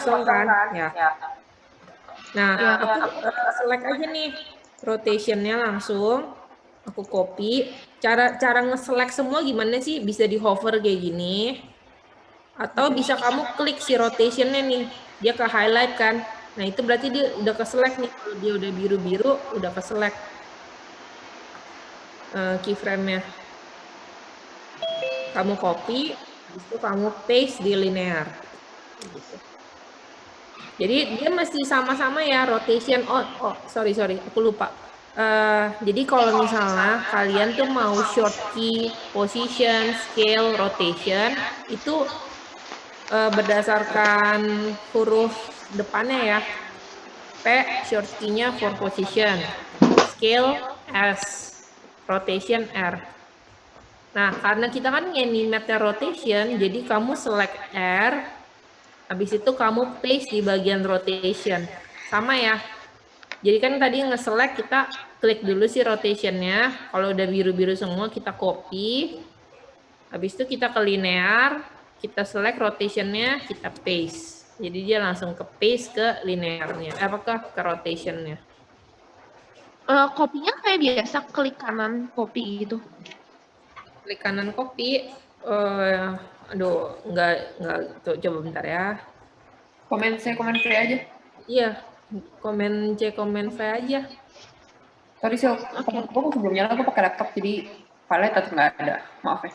kosong kan? Ya. Nah, Ya. aku select aja nih rotationnya langsung. Aku copy. Cara nge-select semua gimana sih? Bisa di hover kayak gini. Atau bisa kamu klik si rotationnya nih. Dia ke highlight kan. Nah, itu berarti dia udah ke select nih. Kalau dia udah biru-biru, udah ke select keyframe-nya. Kamu copy, habis itu kamu paste di linear. Gitu. Jadi dia mesti sama-sama ya rotation. Oh, sorry, aku lupa. Jadi kalau misalnya kalian tuh mau short key, position, scale, rotation, itu berdasarkan huruf depannya ya. P short key-nya for position, scale S, rotation R. Nah, karena kita kan nge-animate rotation, jadi kamu select R, habis itu kamu paste di bagian rotation. Sama ya. Jadi kan tadi nge-select kita klik dulu sih rotationnya. Kalau udah biru-biru semua kita copy. Habis itu kita ke linear, kita select rotationnya, kita paste. Jadi dia langsung ke paste ke linearnya. Apakah ke rotationnya? Kopinya kayak biasa klik kanan copy gitu. Klik kanan copy. Aduh, enggak tuh, coba bentar ya. Komen C, komen V aja. Iya, komen C, komen V aja. Tadi sih aku sebelumnya aku pakai laptop jadi file tetap nggak ada. Maaf ya.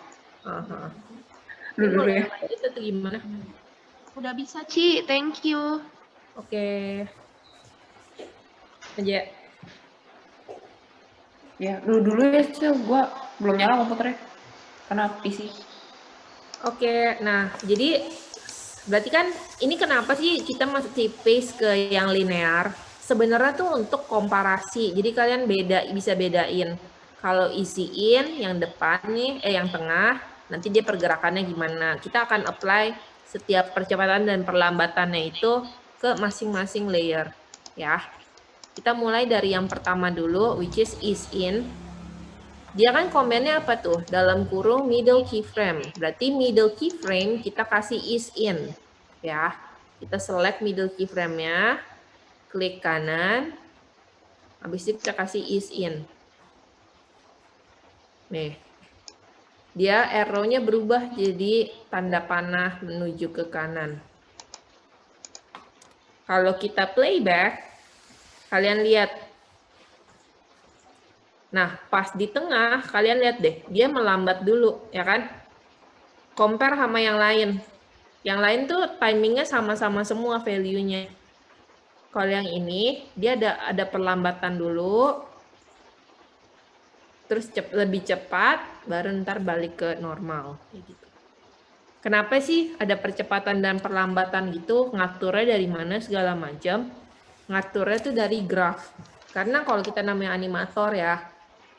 Dulu ya. Itu tuh gimana? Udah bisa, Ci. Thank you. Oke. Aja. Ya, dulu ya sih gua belum nyala komputernya karena PC. Oke, nah jadi berarti kan ini kenapa sih kita mesti paste ke yang linear? Sebenarnya tuh untuk komparasi. Jadi kalian bisa bedain kalau isiin yang depan nih, yang tengah, nanti dia pergerakannya gimana. Kita akan apply setiap percepatan dan perlambatannya itu ke masing-masing layer, ya. Kita mulai dari yang pertama dulu, which is in. Dia kan komennya apa tuh? Dalam kurung middle keyframe. Berarti middle keyframe kita kasih is in. Ya, kita select middle keyframe-nya, klik kanan, habis itu kita kasih is in. Nih, dia arrow-nya berubah jadi tanda panah menuju ke kanan. Kalau kita playback, kalian lihat. Nah, pas di tengah, kalian lihat deh, dia melambat dulu, ya kan? Compare sama yang lain. Yang lain tuh timingnya sama-sama semua value-nya. Kalau yang ini, dia ada perlambatan dulu, terus lebih cepat, baru ntar balik ke normal. Gitu. Kenapa sih ada percepatan dan perlambatan gitu? Ngaturnya dari mana segala macam? Ngaturnya tuh dari graph. Karena kalau kita namanya animator ya,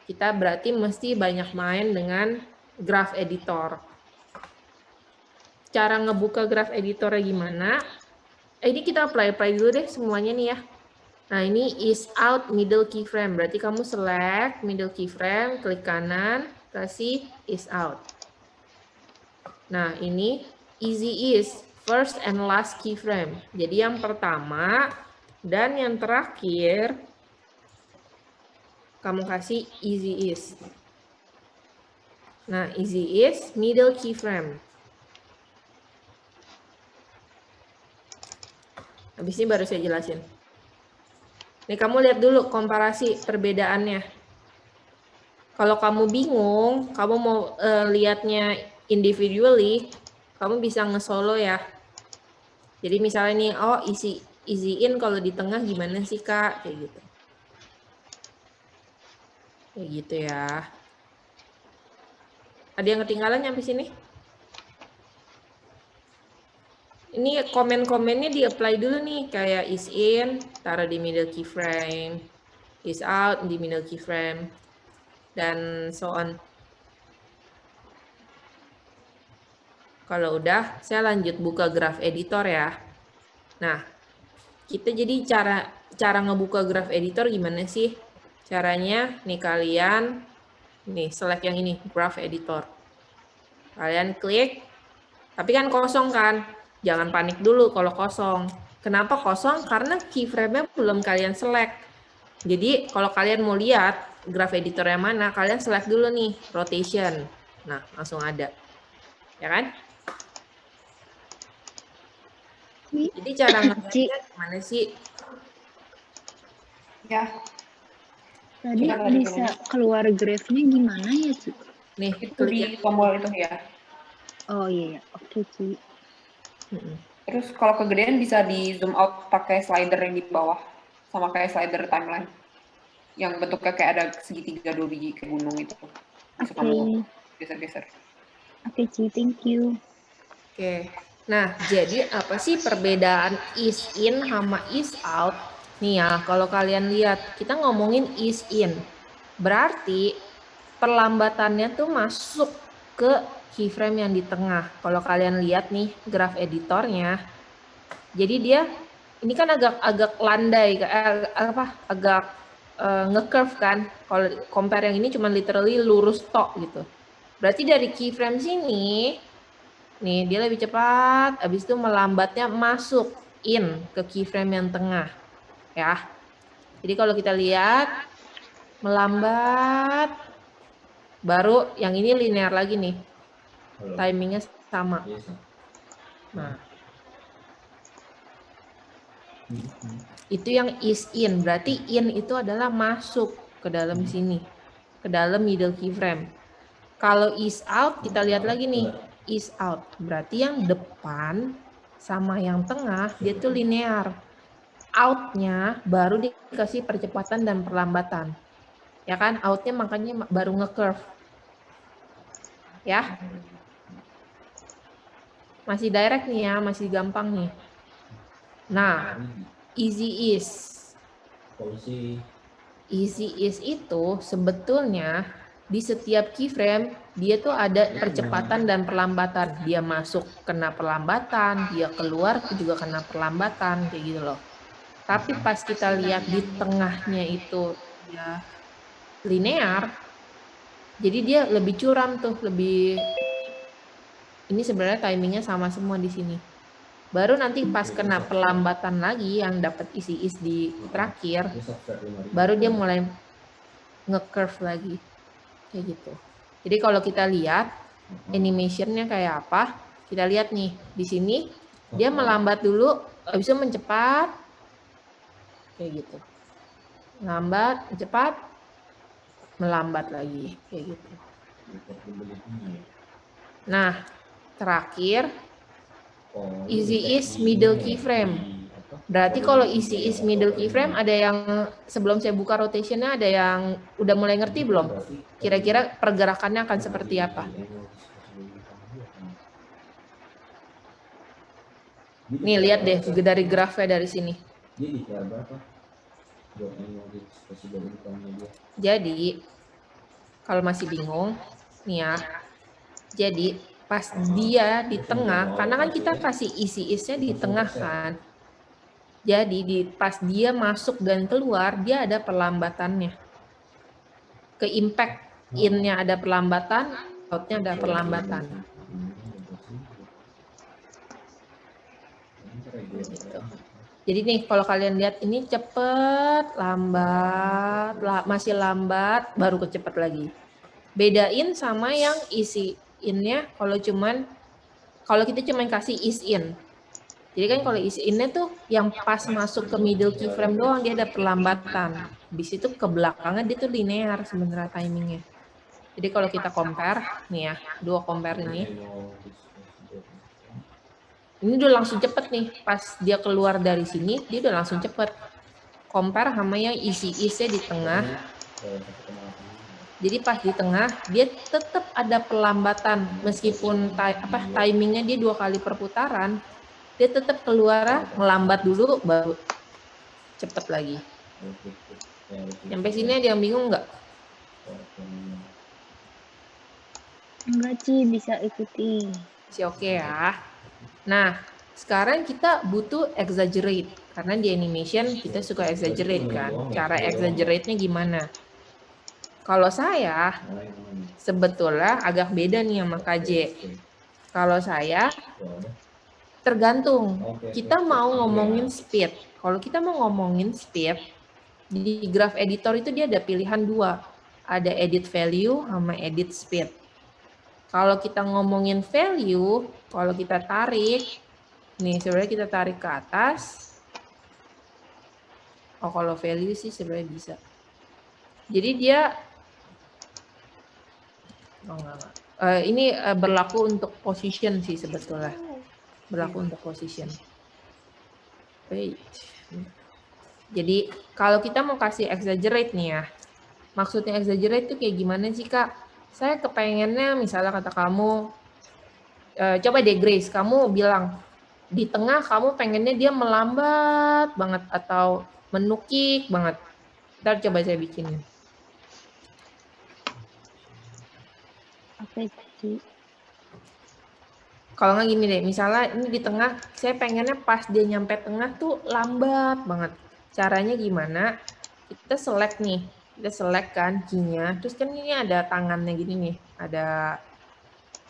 kita berarti mesti banyak main dengan graph editor. Cara ngebuka graph editornya gimana? Ini kita apply dulu deh semuanya nih ya. Nah, ini is out middle keyframe. Berarti kamu select middle keyframe, klik kanan, kasih is out. Nah, ini easy is first and last keyframe. Jadi yang pertama dan yang terakhir kamu kasih easy is. Nah, easy is middle keyframe. Habis ini baru saya jelasin. Nih kamu lihat dulu komparasi perbedaannya. Kalau kamu bingung, kamu mau lihatnya individually, kamu bisa nge-solo ya. Jadi misalnya nih, oh easy in kalau di tengah gimana sih Kak? Kayak gitu. Kayak gitu ya. Ada yang ketinggalan nyampe sini? Ini komen-komennya di-apply dulu nih. Kayak is in, taruh di middle keyframe. Is out di middle keyframe. Dan so on. Kalau udah, saya lanjut buka graph editor ya. Nah, kita jadi cara ngebuka graph editor gimana sih? Caranya nih kalian nih select yang ini, graph editor. Kalian klik, tapi kan kosong kan? Jangan panik dulu kalau kosong. Kenapa kosong? Karena keyframe-nya belum kalian select. Jadi kalau kalian mau lihat graph editor yang mana, kalian select dulu nih, rotation. Nah, langsung ada. Ya kan? Jadi cara ngeliatnya gimana sih? Ya, Tadi Coba tadi bisa dulu. keluar graph-nya gimana ya, Ci? Nih, itu klik di ya. tombol itu ya. Oh iya, oke, Ci. Terus kalau kegedean bisa di zoom out pakai slider yang di bawah, sama kayak slider timeline. Yang bentuknya kayak ada segitiga 2 biji kayak gunung itu. Bisa Oke. kamu geser-geser. Oke, Ci, thank you. Oke. Nah, jadi apa sih perbedaan is in sama is out? Nih ya, kalau kalian lihat, kita ngomongin is in. Berarti perlambatannya tuh masuk ke keyframe yang di tengah. Kalau kalian lihat nih graph editornya, jadi dia ini kan agak landai, agak nge-curve kan. Kalau compare yang ini cuma literally lurus tok gitu. Berarti dari keyframe sini, nih dia lebih cepat, habis itu melambatnya masuk in ke keyframe yang tengah. Ya. Jadi kalau kita lihat melambat, baru yang ini linear lagi nih. Timingnya sama. Nah, itu yang is in. Berarti in itu adalah masuk ke dalam sini, ke dalam middle keyframe. Kalau is out, kita lihat lagi nih, is out. Berarti yang depan sama yang tengah, dia tuh linear. Out-nya baru dikasih percepatan dan perlambatan. Ya kan, out-nya makanya baru nge-curve. Ya. Masih direct nih ya, masih gampang nih. Nah, easy is. Easy is itu sebetulnya di setiap keyframe dia tuh ada percepatan dan perlambatan. Dia masuk kena perlambatan, dia keluar juga kena perlambatan kayak gitu loh. Tapi pas kita lihat di tengahnya itu dia linear, jadi dia lebih curam tuh, lebih ini sebenarnya timingnya sama semua di sini. Baru nanti pas kena perlambatan lagi yang dapat isi is di terakhir, baru dia mulai nge-curve lagi kayak gitu. Jadi kalau kita lihat animationnya kayak apa, kita lihat nih di sini dia melambat dulu, habis itu mencepat kayak gitu. Lambat, cepat, melambat lagi kayak gitu. Nah, terakhir easy is middle keyframe. Berarti kalau easy is middle keyframe ada yang sebelum saya buka rotationnya ada yang udah mulai ngerti belum? Kira-kira pergerakannya akan seperti apa? Nih lihat deh dari grafnya dari sini. Jadi kalau masih bingung, nih ya. Jadi pas dia di tengah, karena kan kita kasih easy is-nya di tengah kan. Jadi pas dia masuk dan keluar, dia ada perlambatannya. Ke impact in-nya ada perlambatan, out-nya ada perlambatan. Gitu. Jadi nih kalau kalian lihat ini cepet, lambat, masih lambat, baru kecepet lagi. Bedain sama yang isi in-nya kalau kita cuman kasih is in. Jadi kan kalau is in-nya tuh yang pas masuk ke middle keyframe doang dia ada perlambatan. Habis itu ke belakangnya dia tuh linear sebenarnya timingnya. Jadi kalau kita compare, nih ya, dua compare ini udah langsung cepet nih, pas dia keluar dari sini, dia udah langsung cepet. Compare sama yang isi isnya di tengah. Jadi pas di tengah, dia tetap ada perlambatan, meskipun timingnya dia 2 kali perputaran, dia tetap keluar melambat dulu, baru cepet lagi. Sampai sini ada yang bingung nggak? Enggak, Ci, bisa ikuti. Masih oke ya. Nah, sekarang kita butuh exaggerate. Karena di animation kita suka exaggerate kan. Cara exaggerate-nya gimana? Kalau saya, sebetulnya agak beda nih sama KJ. Kalau saya, tergantung. Kita mau ngomongin speed. Kalau kita mau ngomongin speed, di graph editor itu dia ada pilihan dua. Ada edit value sama edit speed. Kalau kita ngomongin value, kalau kita tarik, nih sebenarnya kita tarik ke atas. Oh, kalau value sih sebenarnya bisa. Jadi dia, oh enggak. Ini berlaku untuk position sih sebetulnya. Berlaku untuk position. Wait. Jadi kalau kita mau kasih exaggerate nih ya, maksudnya exaggerate itu kayak gimana sih Kak? Saya kepengennya misalnya kata kamu, coba deh Grace, kamu bilang di tengah kamu pengennya dia melambat banget atau menukik banget. Ntar coba saya bikinin. Oke, Ci. Kalau nggak gini deh, misalnya ini di tengah, saya pengennya pas dia nyampe tengah tuh lambat banget. Caranya gimana? Kita select nih, kita select kan key-nya, terus kan ini ada tangannya gini nih, ada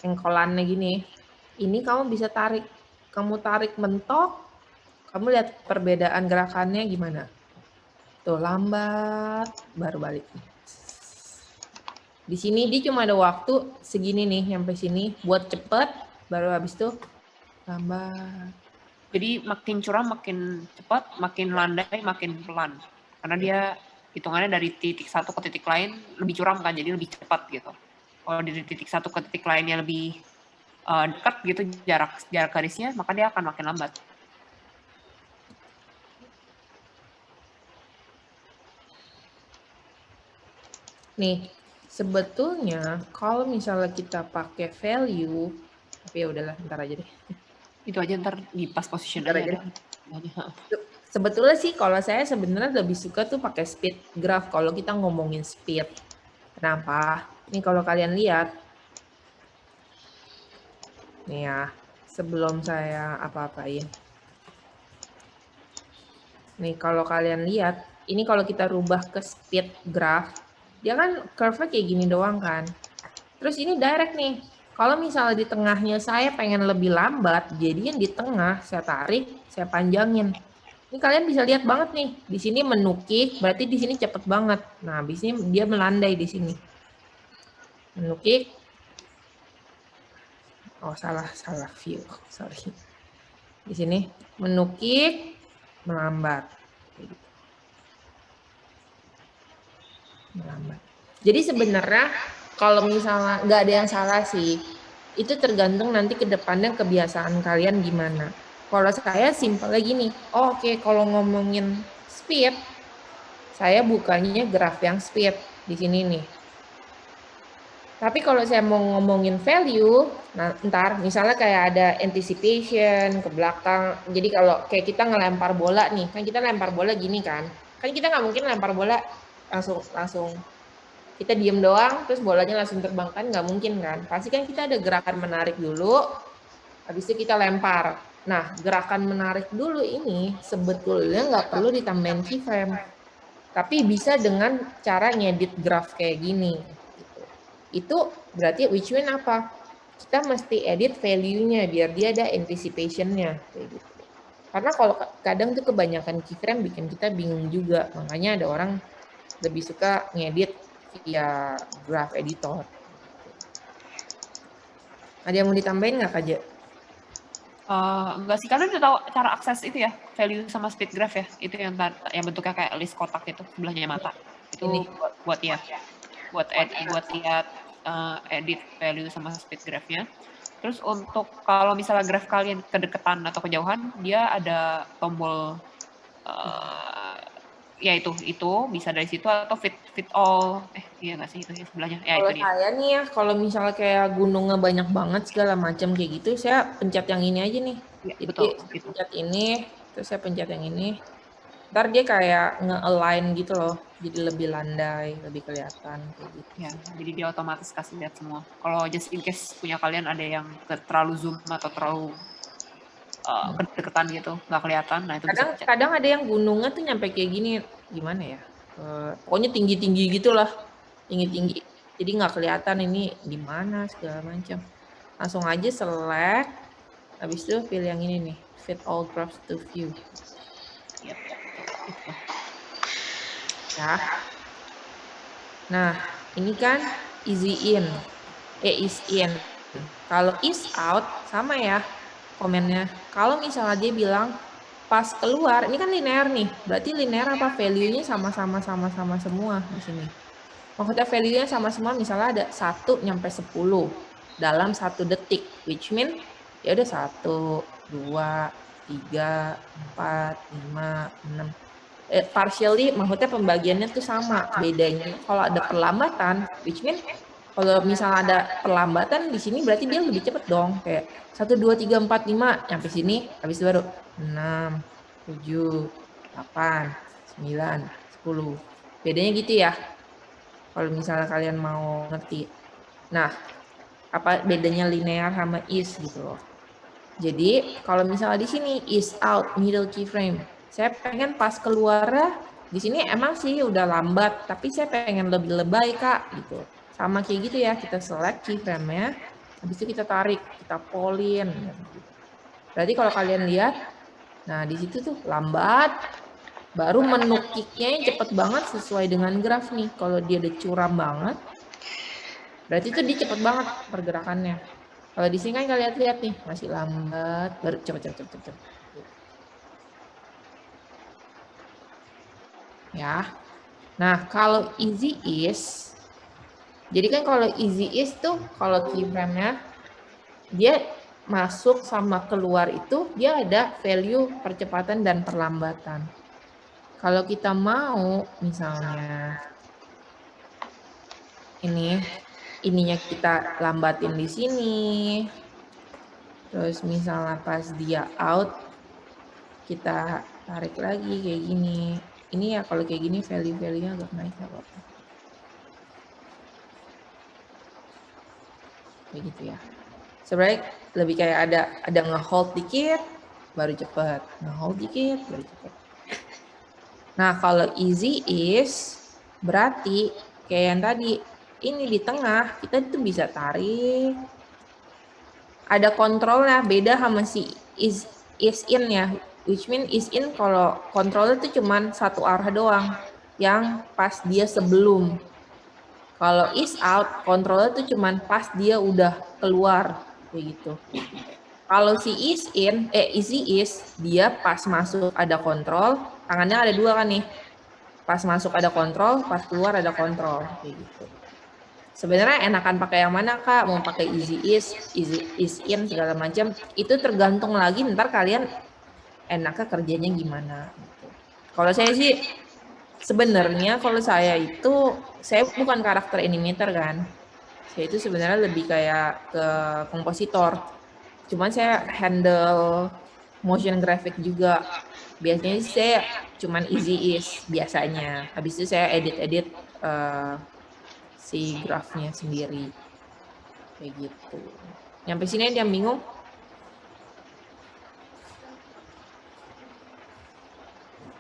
engkolannya gini. Ini kamu bisa tarik, kamu tarik mentok, kamu lihat perbedaan gerakannya gimana. Tuh lambat, baru balik. Di sini dia cuma ada waktu segini nih, sampai sini buat cepet, baru habis itu lambat. Jadi makin curam makin cepat, makin landai makin pelan. Karena dia hitungannya dari titik satu ke titik lain lebih curam kan, jadi lebih cepat gitu. Kalau dari titik satu ke titik lainnya lebih dekat gitu jarak garisnya, maka dia akan makin lambat. Nih, sebetulnya kalau misalnya kita pakai value, tapi ya udahlah, ntar aja deh. Itu aja ntar di pas position Ntar aja. Sebetulnya sih kalau saya sebenarnya lebih suka tuh pakai speed graph kalau kita ngomongin speed. Kenapa? Ini kalau kalian lihat, nih ya, sebelum saya apa-apain. Nih kalau kalian lihat, ini kalau kita rubah ke speed graph, dia kan curve-nya kayak gini doang kan. Terus ini direct nih. Kalau misalnya di tengahnya saya pengen lebih lambat, jadi yang di tengah saya tarik, saya panjangin. Ini kalian bisa lihat banget nih, di sini menukik, berarti di sini cepet banget. Nah, habis ini dia melandai di sini. Menukik. Oh, salah view. Sorry. Di sini menukik, melambat. Melambat. Jadi sebenarnya kalau misalnya nggak ada yang salah sih, itu tergantung nanti ke depannya kebiasaan kalian gimana. Kalau saya simpelnya gini, oke, kalau ngomongin speed, saya bukanya graf yang speed di sini nih. Tapi kalau saya mau ngomongin value, nah ntar misalnya kayak ada anticipation ke belakang. Jadi kalau kayak kita ngelempar bola nih, kan kita lempar bola gini kan. Kan kita nggak mungkin lempar bola langsung kita diem doang, terus bolanya langsung terbang kan nggak mungkin kan. Pasti kan kita ada gerakan menarik dulu, habis itu kita lempar. Nah, gerakan menarik dulu ini sebetulnya nggak perlu ditambahin keyframe. Tapi bisa dengan cara ngedit graph kayak gini. Gitu. Itu berarti which win apa? Kita mesti edit value-nya biar dia ada anticipation-nya. Kayak gitu. Karena kalau kadang tuh kebanyakan keyframe bikin kita bingung juga. Makanya ada orang lebih suka ngedit via graph editor. Ada yang mau ditambahin nggak Kak Je? Enggak sih, kalian udah tahu cara akses itu ya, value sama speed graph ya, itu yang bentuknya kayak list kotak itu sebelahnya mata. Itu Ini. buat lihat edit value sama speed graph-nya. Terus untuk kalau misalnya graph kalian kedekatan atau kejauhan, dia ada tombol ya itu bisa dari situ atau fit all iya nggak sih itu ya sebelahnya ya Kalau itu dia. saya nih ya, kalau misalnya kayak gunungnya banyak banget segala macam kayak gitu, saya pencet yang ini aja nih. Ya, Jadi betul, saya gitu. pencet ini, terus saya pencet yang ini. Ntar dia kayak nge-align gitu loh, jadi lebih landai, lebih kelihatan kayak gitu. Ya, jadi dia otomatis kasih lihat semua. Kalau just in case punya kalian ada yang terlalu zoom atau terlalu kedekatan gitu, nggak kelihatan, nah itu bisa pencet. Kadang ada yang gunungnya tuh nyampe kayak gini, gimana ya? Pokoknya tinggi-tinggi gitulah, tinggi-tinggi. Jadi nggak kelihatan ini di mana segala macam. Langsung aja select, Habis itu pilih yang ini nih, fit all graphs to view. Yap, itu. Ya. Nah, ini kan easy in. Is in. Kalau is out, sama ya komennya. Kalau misalnya dia bilang pas keluar, ini kan linear nih. Berarti linear apa? Value-nya sama-sama semua di sini. Maksudnya value-nya sama semua, misalnya ada 1 nyampe 10 dalam 1 detik, which mean ya udah 1, 2, 3, 4, 5, 6. Partially maksudnya pembagiannya tuh sama. Bedanya kalau ada perlambatan, which mean kalau misalnya ada perlambatan di sini berarti dia lebih cepet dong. Kayak 1, 2, 3, 4, 5 nyampe sini, habis itu baru 6, 7, 8, 9, 10. Bedanya gitu ya. Kalau misalnya kalian mau ngerti. Nah, apa bedanya linear sama is gitu loh. Jadi, kalau misalnya di sini is out middle keyframe, saya pengen pas keluarnya di sini emang sih udah lambat, tapi saya pengen lebih lebay Kak gitu. Sama kayak gitu ya, kita select keyframe-nya, habis itu kita tarik, kita pull-in. Berarti kalau kalian lihat, nah di situ tuh lambat, baru menukiknya yang cepet banget sesuai dengan graf nih. Kalau dia udah curam banget, berarti itu dia cepet banget pergerakannya. Kalau di sini kan kalian lihat nih, masih lambat, baru cepet. Ya. Nah, kalau easy is, jadi kan kalau easy is tuh, kalau keyframe-nya, dia masuk sama keluar itu, dia ada value percepatan dan perlambatan. Kalau kita mau, misalnya, ininya kita lambatin di sini, terus misalnya pas dia out, kita tarik lagi kayak gini. Ini ya kalau kayak gini value-value-nya agak naik nggak apa-apa. Kayak gitu ya. Sebenarnya lebih kayak ada nge-hold dikit, baru cepet. Nge-hold dikit, baru cepet. Nah kalau easy is, berarti kayak yang tadi, ini di tengah, kita tuh bisa tarik. Ada kontrolnya, beda sama si is in ya. Which mean is in kalau kontrolnya tuh cuman satu arah doang. Yang pas dia sebelum. Kalau is out, kontrolnya tuh cuman pas dia udah keluar. Kayak gitu. Kalau si is in, easy is, dia pas masuk ada kontrol, tangannya ada dua kan nih. Pas masuk ada kontrol, pas keluar ada kontrol. Kayak gitu. Sebenarnya enakan pakai yang mana Kak? Mau pakai easy is in segala macam. Itu tergantung lagi ntar kalian enaknya kerjanya gimana. Gitu. Kalau saya sih sebenarnya kalau saya bukan karakter animator kan. Saya itu sebenarnya lebih kayak ke kompositor. Cuman saya handle motion graphic juga. Biasanya sih saya cuman easy is biasanya. Habis itu saya edit si grafnya sendiri. Kayak gitu. Nyampe sini ada yang bingung?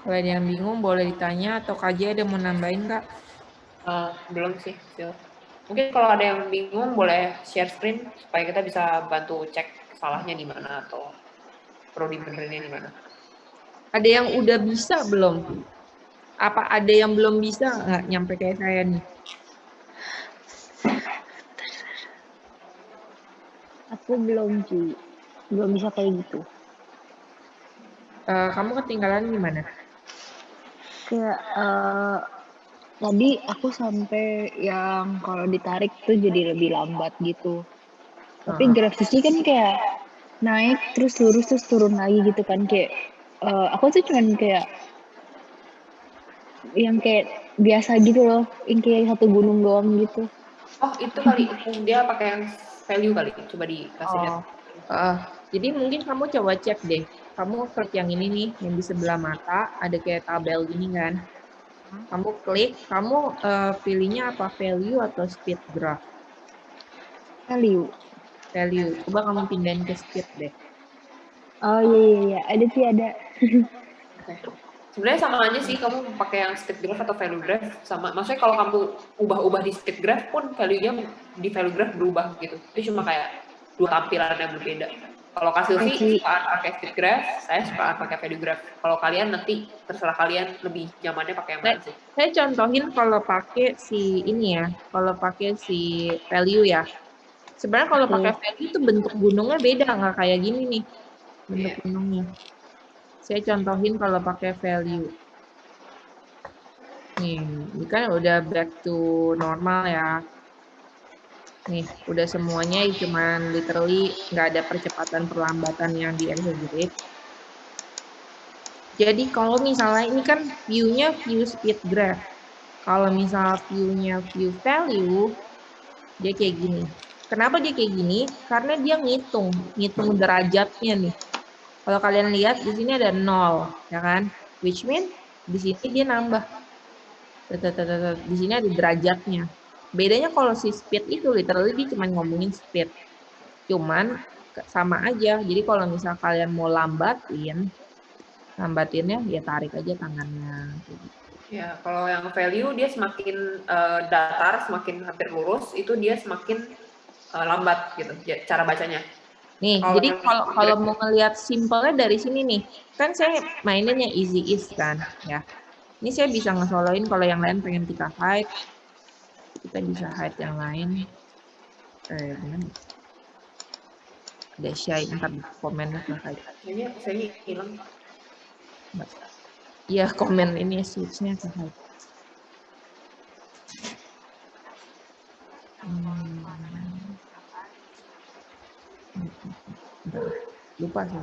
Kalau ada yang bingung boleh ditanya atau Kak Jaya ada mau nambahin Kak? Belum sih, Sil. Mungkin kalau ada yang bingung boleh share screen supaya kita bisa bantu cek salahnya di mana atau perlu dibenerinnya di mana. Ada yang udah bisa belum? Apa ada yang belum bisa nggak nyampe kayak saya nih? Aku belum Ci. Belum bisa kayak gitu. Kamu ketinggalan gimana? Kayak tadi aku sampai yang kalau ditarik tuh jadi lebih lambat gitu. Tapi grafisnya kan kayak naik terus lurus terus turun lagi gitu kan, kayak aku tuh cuman kayak yang kayak biasa gitu loh, yang kayak satu gunung doang gitu. Oh, itu kali dia pakai yang value kali. Coba dikasih lihat. Jadi mungkin kamu coba cek deh. Kamu klik yang ini nih, yang di sebelah mata ada kayak tabel gini kan. Kamu klik, kamu pilihnya apa? Value atau speed graph? Value. Value. Coba kamu pindahin ke speed deh. Oh iya, ada sih ada. Oke. Sebenarnya sama aja sih kamu pakai yang speed graph atau value graph sama. Maksudnya kalau kamu ubah-ubah di speed graph pun value-nya di value graph berubah gitu. Itu cuma kayak dua tampilan yang berbeda. Kalau Kak Silvi Oke. sukaan pakai speed graph, saya sukaan pakai value graph. Kalau kalian nanti terserah kalian lebih nyamannya pakai yang mana sih. Saya contohin kalau pakai si ini ya, kalau pakai si value ya. Sebenarnya kalau pakai value itu bentuk gunungnya beda, nggak kayak gini nih bentuk Iya. gunungnya. Saya contohin kalau pakai value. Nih, ini kan udah back to normal ya. Nih, udah semuanya cuman literally nggak ada percepatan perlambatan yang di exaggerate. Jadi kalau misalnya ini kan view-nya view speed graph. Kalau misalnya view-nya view value, dia kayak gini. Kenapa dia kayak gini? Karena dia ngitung derajatnya nih. Kalau kalian lihat di sini ada 0, ya kan? Which mean di sini dia nambah. Di sini ada derajatnya. Bedanya kalau si speed itu literally dia cuma ngomongin speed. Cuman sama aja. Jadi kalau misal kalian mau lambatinnya ya tarik aja tangannya. Ya, kalau yang value dia semakin datar, semakin hampir lurus, itu dia semakin lambat gitu cara bacanya. Nih, Kalau jadi kalau mau ngelihat simpelnya dari sini nih, kan saya mainin yang easy is kan, ya. Ini saya bisa ngesoloin kalau yang lain pengen kita hide, kita bisa hide yang lain. Bener. Ada shy, ntar di komennya ke hide. Saya hilang. Iya, komen ini switch-nya ke hide. Lupa sih,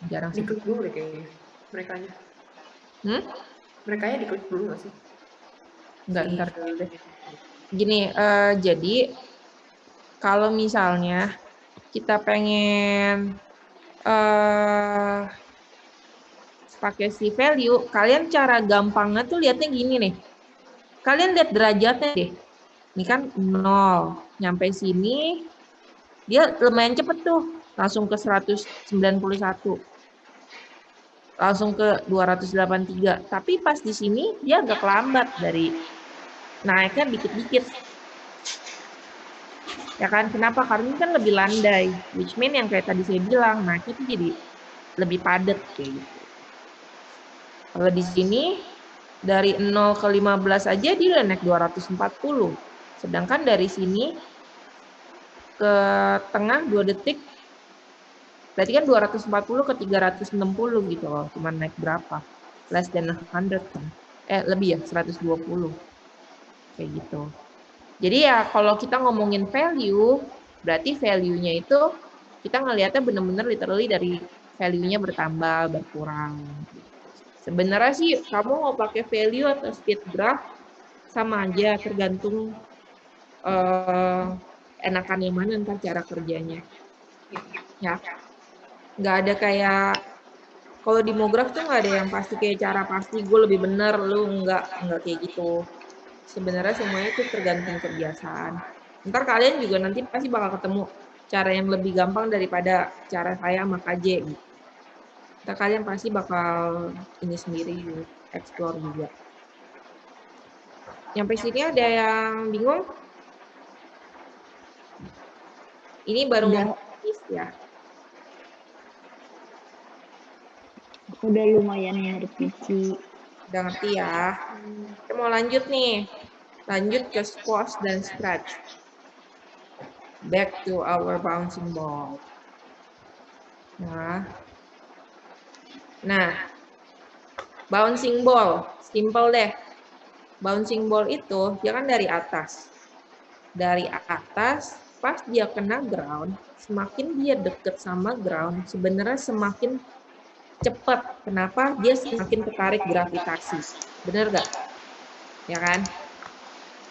jarang sih. Diklik dulu deh kayaknya merekanya. Merekanya diklik dulu nggak sih? Enggak, ntar dulu deh. Gini, jadi kalau misalnya kita pengen pakai si value, kalian cara gampangnya tuh lihatnya gini nih. Kalian lihat derajatnya deh. Ini kan 0. Nyampe sini, dia lumayan cepet tuh. Langsung ke 191. Langsung ke 283. Tapi pas di sini, dia agak lambat dari naiknya dikit-dikit. Ya kan? Kenapa? Karena ini kan lebih landai. Which mean yang kayak tadi saya bilang, naiknya tuh jadi lebih padat kayak gitu. Kalau di sini dari 0 ke 15 aja dia udah naik 240. Sedangkan dari sini ke tengah 2 detik berarti kan 240 ke 360 gitu loh. Cuma naik berapa? Less than 100 kan. Lebih ya, 120. Kayak gitu. Jadi ya kalau kita ngomongin value, berarti value-nya itu kita ngelihatnya bener-bener literally dari value-nya bertambah, berkurang. Sebenarnya sih kamu mau pakai value atau speed graph sama aja, tergantung enakan yang mana ntar cara kerjanya. Ya, nggak ada kayak kalau di Mograph tuh nggak ada yang pasti kayak cara pasti gue lebih bener, lu nggak kayak gitu. Sebenarnya semuanya itu tergantung kebiasaan. Ntar kalian juga nanti pasti bakal ketemu cara yang lebih gampang daripada cara saya sama KJ gitu. Ntar kalian pasti bakal ini sendiri gitu, explore juga. Nyampe sini ada yang bingung? Ini baru ngomongin ya. Aku udah lumayan ngerti sih. Udah ngerti ya. Kita mau lanjut nih. Lanjut ke squash dan stretch. Back to our bouncing ball. Nah, bouncing ball, simple deh. Bouncing ball itu dia kan dari atas. Dari atas, pas dia kena ground, semakin dia deket sama ground, sebenarnya semakin cepat. Kenapa? Dia semakin tertarik gravitasi. Bener gak? Ya kan?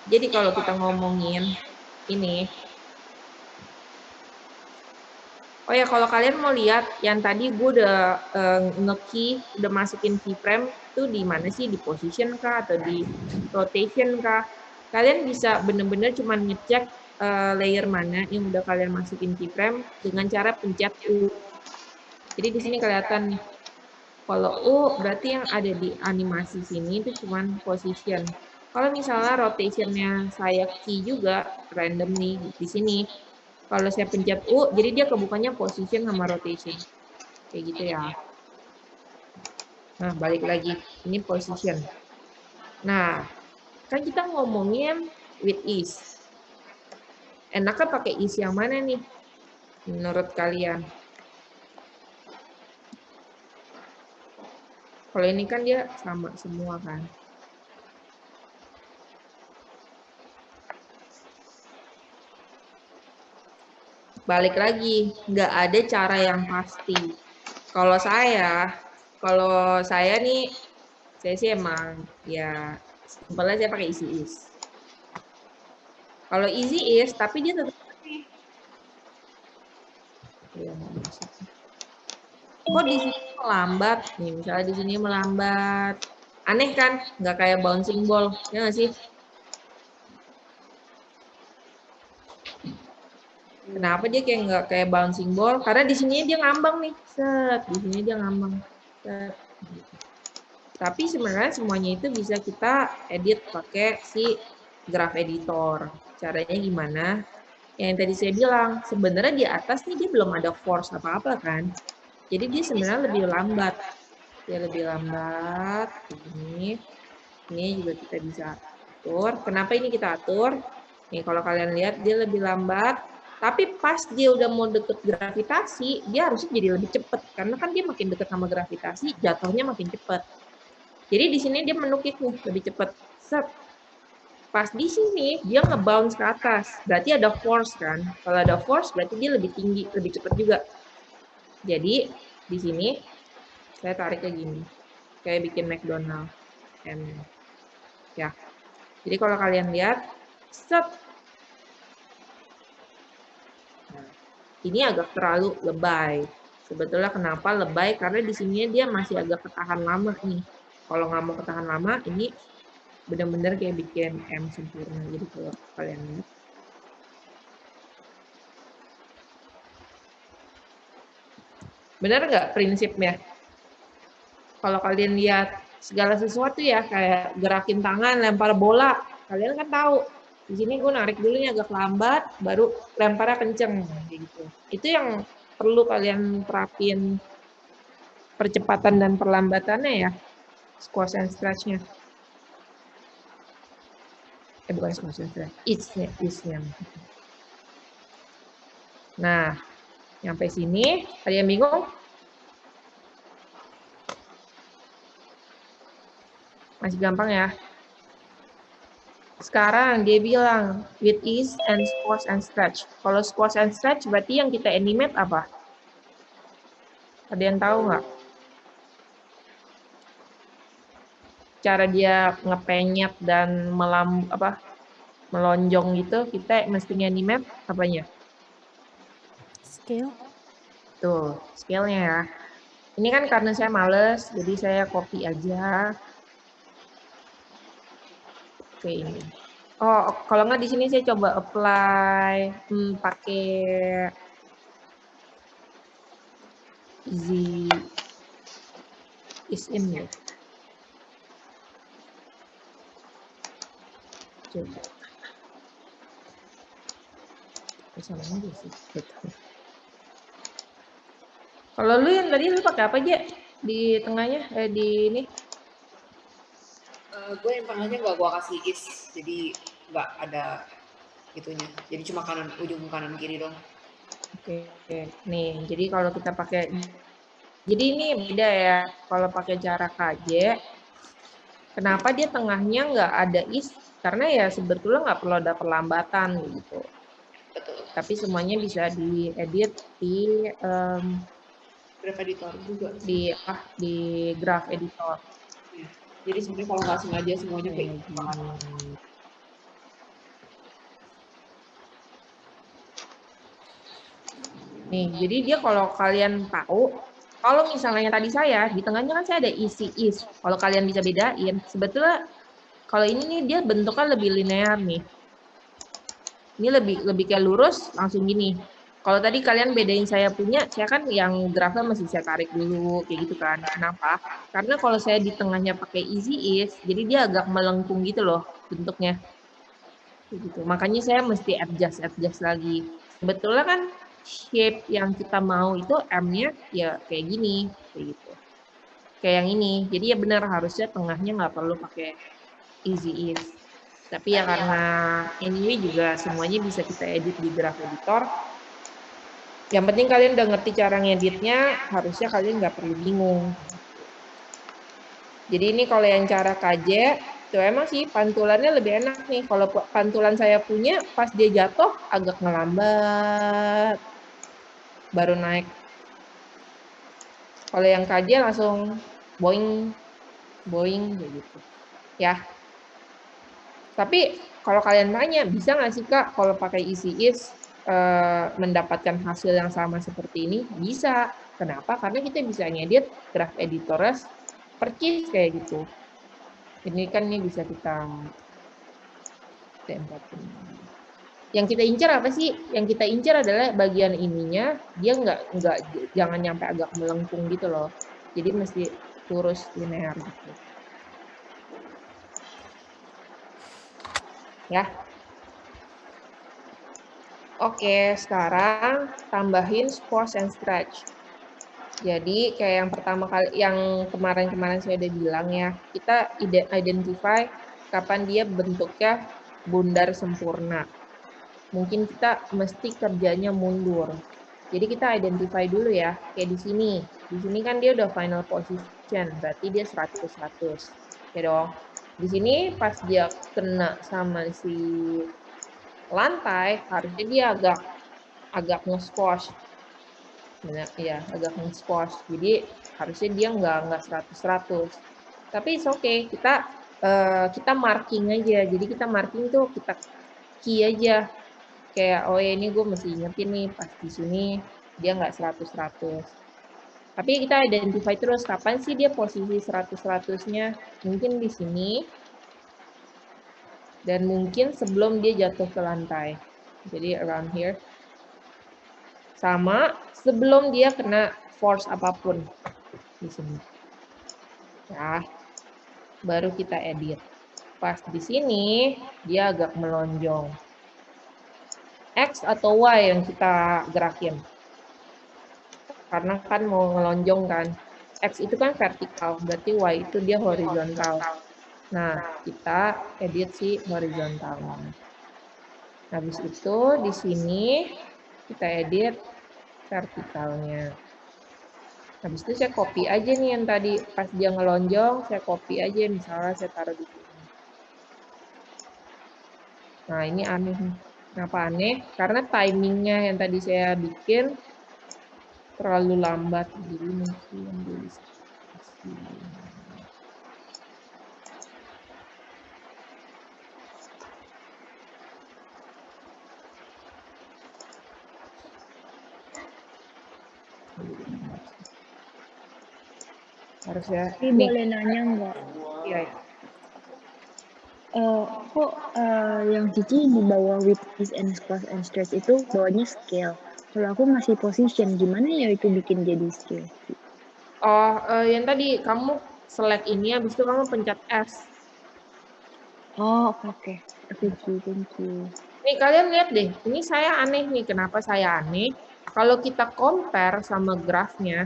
Jadi kalau kita ngomongin ini, oh ya, kalau kalian mau lihat yang tadi gue udah nge-key, udah masukin keyframe itu di mana sih? Di position kah atau di rotation kah? Kalian bisa bener-bener cuma ngecek layer mana yang udah kalian masukin keyframe dengan cara pencet U. Jadi di sini kelihatan nih. Kalau U berarti yang ada di animasi sini itu cuma position. Kalau misalnya rotationnya saya key juga random nih di sini. Kalau saya pencet U, jadi dia kebukanya position sama rotation. Kayak gitu ya. Nah, balik lagi. Ini position. Nah, kan kita ngomongin with ease. Enaknya pakai ease yang mana nih? Menurut kalian? Kalau ini kan dia sama semua kan. Balik lagi, nggak ada cara yang pasti. Kalau saya nih, saya sih emang ya simpelnya saya pakai easy ease. Kalau easy ease, tapi dia tetap kok di sini melambat nih, misalnya di sini melambat, aneh kan? Nggak kayak bouncing ball, ya nggak sih? Kenapa dia kayak nggak kayak bouncing ball? Karena di sini dia ngambang nih, set, di sini dia ngambang, set. Tapi sebenarnya semuanya itu bisa kita edit pakai si graph editor. Caranya gimana? Yang tadi saya bilang, sebenarnya di atas nih dia belum ada force apa-apa kan. Jadi dia sebenarnya lebih lambat. Dia lebih lambat. Ini juga kita bisa atur. Kenapa ini kita atur? Nih kalau kalian lihat dia lebih lambat. Tapi pas dia udah mau deket gravitasi, dia harusnya jadi lebih cepat. Karena kan dia makin deket sama gravitasi, jatuhnya makin cepat. Jadi di sini dia menukik nih, lebih cepat. Set. Pas di sini dia nge-bounce ke atas. Berarti ada force kan. Kalau ada force berarti dia lebih tinggi, lebih cepat juga. Jadi di sini saya tarik ke gini. Kayak bikin McDonald. Ya. Jadi kalau kalian lihat, set. Nah, ini agak terlalu lebay. Sebetulnya kenapa lebay? Karena di sini dia masih agak ketahan lama nih. Kalau nggak mau ketahan lama, ini benar-benar kayak bikin M sempurna. Jadi kalau kalian lihat, benar nggak prinsipnya? Kalau kalian lihat segala sesuatu ya, kayak gerakin tangan, lempar bola, kalian kan tahu. Di sini gue narik dulu nih agak lambat, baru lemparnya kenceng. Gitu. Itu yang perlu kalian terapin percepatan dan perlambatannya ya, squash and stretch-nya. Bukan squash and stretch, ease-nya. Nah, sampai sini, ada yang bingung? Masih gampang ya. Sekarang dia bilang with ease and squash and stretch. Kalau squash and stretch berarti yang kita animate apa? Ada yang tahu nggak? Cara dia ngepenyet dan melonjong gitu, kita mesti animate apanya? Scale. Tuh, scale-nya ya. Ini kan karena saya males, jadi saya copy aja. Oke, ini. Oh, kalau nggak di sini saya coba apply pakai easy is in ya. Coba. Sama aja sih. Kalau lu yang tadi lu pakai apa aja di tengahnya? Di ini? Gue yang tengahnya nggak gue kasih is, jadi nggak ada itunya. Jadi cuma ujung kanan kiri dong. Oke. Nih, jadi kalau kita pakai, jadi ini beda ya. Kalau pakai cara KJ, kenapa dia tengahnya nggak ada is? Karena ya sebetulnya nggak perlu ada perlambatan gitu. Betul. Tapi semuanya bisa diedit di Graph editor juga. Di graph editor. Ya. Jadi sebenarnya kalau nggak sengaja semuanya kayak gitu. Nih, jadi dia kalau kalian tahu, kalau misalnya tadi saya, di tengahnya kan saya ada easy ease. Kalau kalian bisa bedain, sebetulnya kalau ini nih dia bentuknya lebih linear nih. Ini lebih kayak lurus, langsung gini. Kalau tadi kalian bedain saya punya, saya kan yang grafnya masih saya tarik dulu, kayak gitu kan. Kenapa? Karena kalau saya di tengahnya pakai easy ease, jadi dia agak melengkung gitu loh bentuknya. Kayak gitu. Makanya saya mesti adjust lagi. sebetulnya kan shape yang kita mau itu M-nya ya kayak gini, kayak gitu. Kayak yang ini. Jadi ya benar harusnya tengahnya nggak perlu pakai easy ease. Tapi ya karena anyway juga semuanya bisa kita edit di graph editor. Yang penting kalian udah ngerti cara ngeditnya, harusnya kalian nggak perlu bingung. Jadi ini kalau yang cara KJ, tuh emang sih pantulannya lebih enak nih. Kalau pantulan saya punya, pas dia jatuh agak ngelambat, baru naik. Kalau yang KJ langsung boing, boing, kayak gitu. Ya. Tapi kalau kalian tanya, bisa nggak sih Kak kalau pakai easy ease mendapatkan hasil yang sama seperti ini? Bisa. Kenapa? Karena kita bisa ngedit graph editornya percis kayak gitu. Ini kan ini bisa kita tempatin. Yang kita incar apa sih? Yang kita incar adalah bagian ininya, dia nggak jangan nyampe agak melengkung gitu loh. Jadi mesti lurus linear gitu. Ya. Oke, sekarang tambahin squash and stretch. Jadi kayak yang pertama kali, yang kemarin-kemarin saya udah bilang ya, kita identify kapan dia bentuknya bundar sempurna. Mungkin kita mesti kerjanya mundur. Jadi kita identify dulu ya, kayak di sini. Di sini kan dia udah final position, berarti dia 100-100. Ya dong. Di sini pas dia kena sama si lantai, harusnya dia agak nge-squash. Ya, agak nge-squash. Jadi harusnya dia nggak 100-100. Tapi it's okay, kita marking aja. Jadi kita marking tuh kita key aja. Kayak oh ya ini gue mesti ingetin nih pas di sini dia nggak 100-100. Tapi kita identify terus kapan sih dia posisi 100-100-nya. Mungkin di sini dan mungkin sebelum dia jatuh ke lantai. Jadi around here. Sama sebelum dia kena force apapun di sini. Ya. Baru kita edit. Pas di sini dia agak melonjong. X atau Y yang kita gerakin. Karena kan mau ngelonjong kan. X itu kan vertikal, berarti Y itu dia horizontal. Nah, kita edit si horizontalnya. Habis itu di sini kita edit vertikalnya. Habis itu saya copy aja nih yang tadi pas dia ngelonjong, saya copy aja misalnya saya taruh di sini. Nah, ini aneh nih. Kenapa aneh? Karena timingnya yang tadi saya bikin terlalu lambat. Jadi mungkin dulu. Harusnya Tapi boleh nanya nggak? Iya. Kok yang Cici di bawah with ease and squash and stretch itu bawahnya scale. Kalau aku masih position, gimana ya itu bikin jadi scale? Oh, yang tadi kamu select ini, habis itu kamu pencet S. Oh, oke. Oke, Ci, thank you. Nih, kalian lihat deh. Ini saya aneh nih. Kenapa saya aneh? Kalau kita compare sama grafnya,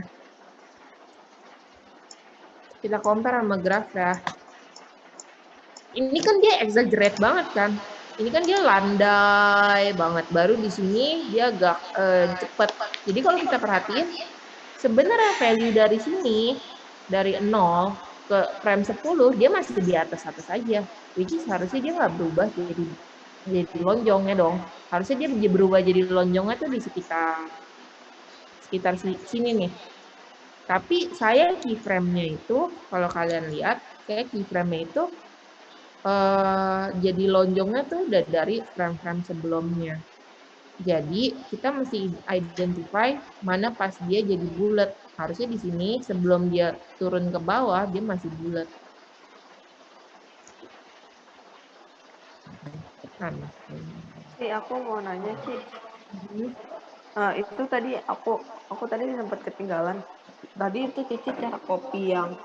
kita compare sama graf ya. Ini kan dia exaggerate banget kan. Ini kan dia landai banget. Baru di sini dia agak cepet. Jadi kalau kita perhatiin, sebenarnya value dari sini, dari 0 ke frame 10, dia masih di atas-atas aja. Which is harusnya dia nggak berubah jadi lonjongnya dong. Harusnya dia berubah jadi lonjongnya tuh di sekitar sini nih. Tapi saya keyframe-nya itu, kalau kalian lihat, saya keyframe-nya itu jadi lonjongnya tuh udah dari frame-frame sebelumnya. Jadi kita mesti identify mana pas dia jadi bulat. Harusnya di sini sebelum dia turun ke bawah dia masih bulat. Ci, aku mau nanya, Ci. Itu tadi aku tadi sempat ketinggalan. Tadi itu Cici cara copy yang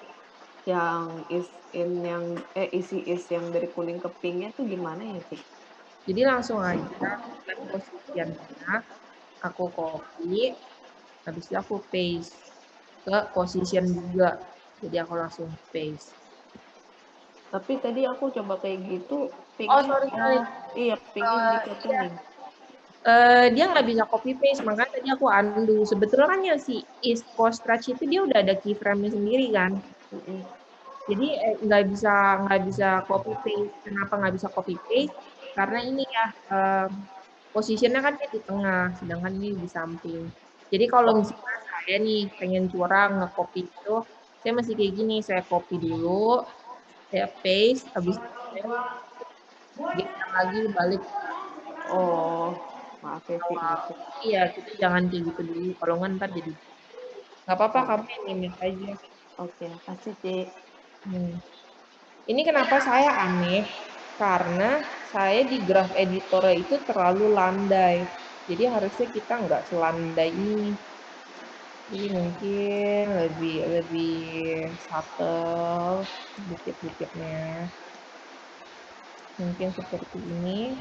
easy is yang dari kuning ke pinknya tuh gimana ya, Ci? Jadi langsung aja positionnya aku copy, habis itu aku paste ke position juga. Jadi aku langsung paste. Tapi tadi aku coba kayak gitu, Oh, sorry. iya pingin Iya. diketenin. Dia nggak bisa copy paste, makanya tadi aku undo. Sebetulnya kan ya si is post stretch itu dia udah ada keyframe-nya sendiri kan. Mm-mm. Jadi nggak bisa copy paste. Kenapa nggak bisa copy paste? Karena ini ya posisinya kan dia di tengah, sedangkan ini di samping. Jadi kalau misalnya saya nih pengen curang nge-copy itu, saya masih kayak gini, saya copy dulu, saya paste, habis itu saya geser lagi balik Oh, maaf ya Ci awal. gitu. Iya, kita jangan kayak gitu dulu, kalau nggak ntar jadi nggak apa-apa Oh, kamu yang image aja. oke, makasih Ci. Hmm. Ini kenapa saya aneh? Karena saya di graph editor itu terlalu landai. Jadi harusnya kita nggak selandai ini. Jadi mungkin lebih lebih subtle bukit-bukitnya. Mungkin seperti ini.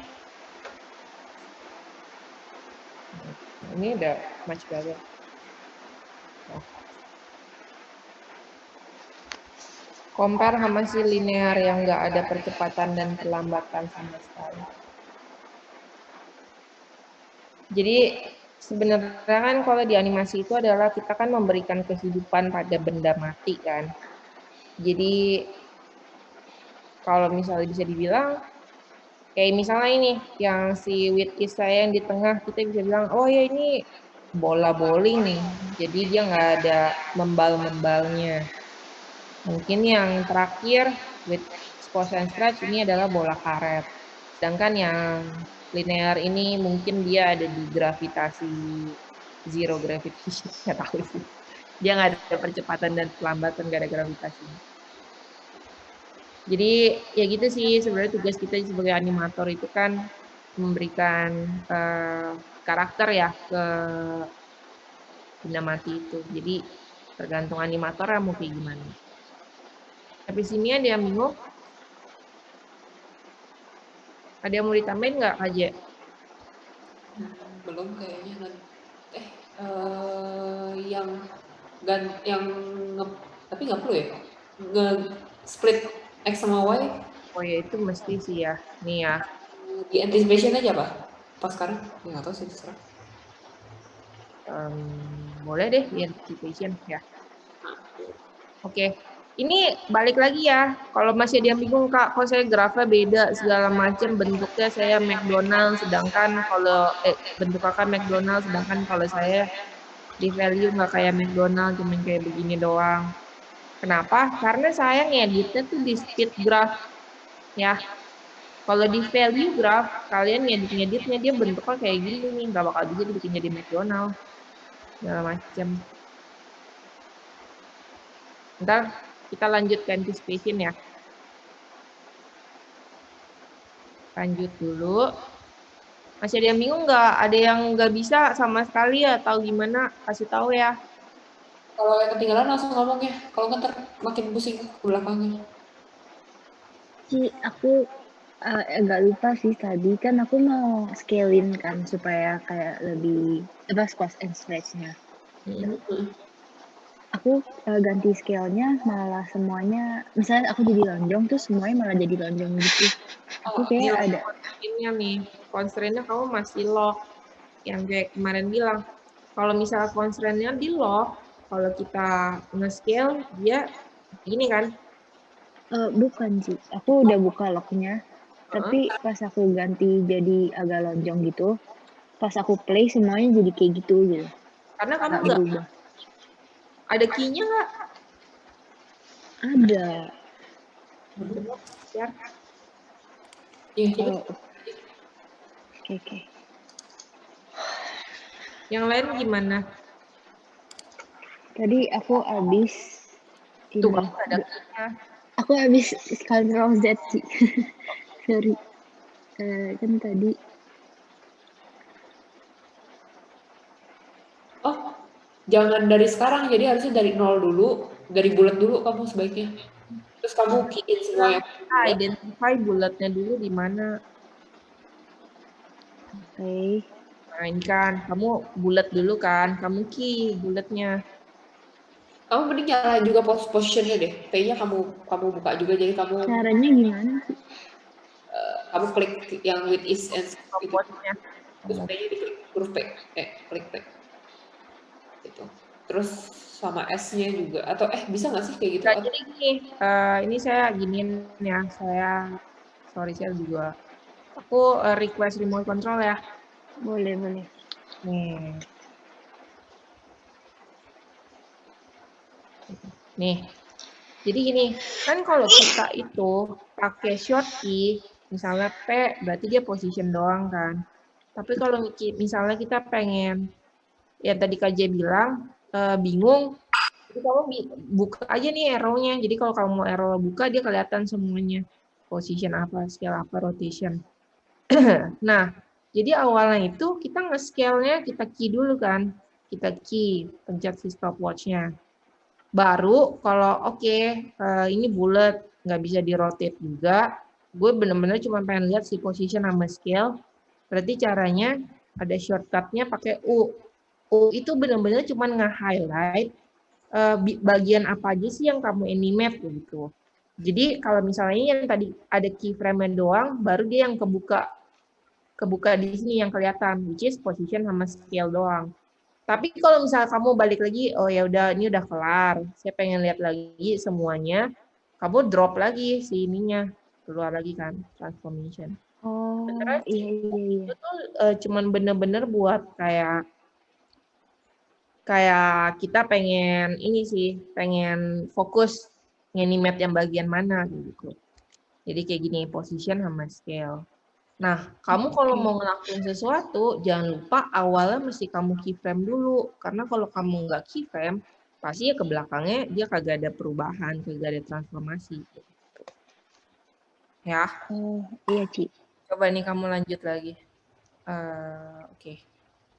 Ini udah much better. Nah, compare sama si linear yang nggak ada percepatan dan perlambatan sama sekali. Jadi sebenarnya kan kalau di animasi itu adalah kita kan memberikan kehidupan pada benda mati kan. Jadi kalau misalnya bisa dibilang kayak misalnya ini yang si Whitkey saya yang di tengah kita bisa bilang oh ya ini bola bowling nih. Jadi dia nggak ada membal-membalnya. Mungkin yang terakhir with squash and stretch ini adalah bola karet. Sedangkan yang linear ini mungkin dia ada di gravitasi zero gravity, nggak tahu sih. Dia nggak ada percepatan dan pelambatan, nggak ada gravitasi. Jadi ya gitu sih sebenarnya tugas kita sebagai animator itu kan memberikan karakter ya ke benda mati itu. Jadi tergantung animator mau kayak gimana. Tapi sini ada yang bingung? Ada yang mau ditambahin nggak, Kak Je? Belum kayaknya yang yang tapi nggak perlu ya nge split x sama y Oh ya itu mesti sih ya. Nih ya. di anticipation aja pak pas sekarang ya nggak tahu sih terserah. Boleh deh di anticipation ya. Oke. Ini balik lagi ya. Kalau masih ada yang bingung Kak, kok saya grafnya beda segala macam bentuknya saya McDonald sedangkan kalau bentuk Kakak McDonald sedangkan kalau saya di value nggak kayak McDonald cuma kayak begini doang. Kenapa? Karena saya ngeditnya tuh di speed graph ya. Kalau di value graph kalian ngeditnya dia bentuknya kayak gini nih, nggak bakal bisa dibikin jadi McDonald segala macam. Ntar kita lanjut ke anticipation ya. Lanjut dulu. Masih ada yang bingung nggak? Ada yang nggak bisa sama sekali ya? Tahu gimana? Kasih tahu ya. Kalau yang ketinggalan langsung ngomong ya kalau nggak ntar makin pusing ke belakangnya. Aku agak lupa sih tadi kan aku mau scale-in kan supaya kayak lebih squash and stretch-nya. Aku ganti scale-nya malah semuanya misalnya aku jadi lonjong tuh semuanya malah jadi lonjong gitu. Aku kayak ada constraint-nya nih. Constraint-nya kamu masih lock. Yang kayak kemarin bilang. Kalau misalnya constraint-nya di lock, kalau kita nge-scale dia gini kan. bukan sih. Aku udah buka lock-nya. Tapi pas aku ganti jadi agak lonjong gitu, pas aku play semuanya jadi kayak gitu gitu. Karena kamu Nggak nggak berubah. ada key-nya nggak? Ada. Coba share. Iya, Oke. Yang lain gimana? Tadi aku habis Tuh kamu ada key-nya. Aku habis Ctrl Z sih. Sorry. Kan tadi oh jangan dari sekarang jadi harusnya dari nol dulu dari bulat dulu kamu sebaiknya terus kamu key-in semua yang bulat. Identify bulatnya dulu di mana. Oke. Nah, ini kan kamu bulat dulu kan, kamu key bulatnya. Kamu mending nyalain juga positionnya deh. P-nya kamu buka juga, jadi kamu Caranya gimana sih? kamu klik yang with is and gitu. Stopwatch-nya. Terus P-nya diklik huruf P. Klik P. Gitu. Terus sama S-nya juga. Atau bisa nggak sih kayak gitu? Nah, jadi gini, ini saya giniin ya, sorry saya juga, aku request remote control ya. Boleh, boleh. Nih, jadi gini, kan kalau kita itu pakai shortkey, misalnya P, berarti dia position doang kan. Tapi kalau misalnya kita pengen, ya tadi Kak J bilang, bingung, jadi kamu buka aja nih arrow-nya. Jadi kalau kamu mau arrow buka, dia kelihatan semuanya. Position apa, scale apa, rotation. Nah, jadi awalnya itu kita nge-scale-nya, kita key dulu kan. Kita key, pencet si stopwatch-nya. Baru kalau ini bulat, nggak bisa di-rotate juga, gue bener-bener cuma pengen lihat si position sama scale. Berarti caranya ada shortcut-nya pakai U. U itu bener-bener cuma nge-highlight bagian apa aja sih yang kamu animate gitu. Jadi kalau misalnya yang tadi ada keyframe-nya doang, baru dia yang kebuka di sini yang kelihatan, which is position sama scale doang. Tapi kalau misalnya kamu balik lagi, oh ya udah ini udah kelar, saya pengen lihat lagi semuanya, kamu drop lagi si ininya, keluar lagi kan transformation. Oh, Sebenarnya sih iya. itu tuh cuman bener-bener buat kayak kita pengen ini sih, pengen fokus nganimat yang bagian mana gitu. Jadi kayak gini, position sama scale. Nah, kamu kalau mau ngelakuin sesuatu, jangan lupa awalnya mesti kamu keyframe dulu. Karena kalau kamu nggak keyframe, pasti ya ke belakangnya dia kagak ada perubahan, kagak ada transformasi. Ya, Oh, iya, Ci. coba nih kamu lanjut lagi. Oke.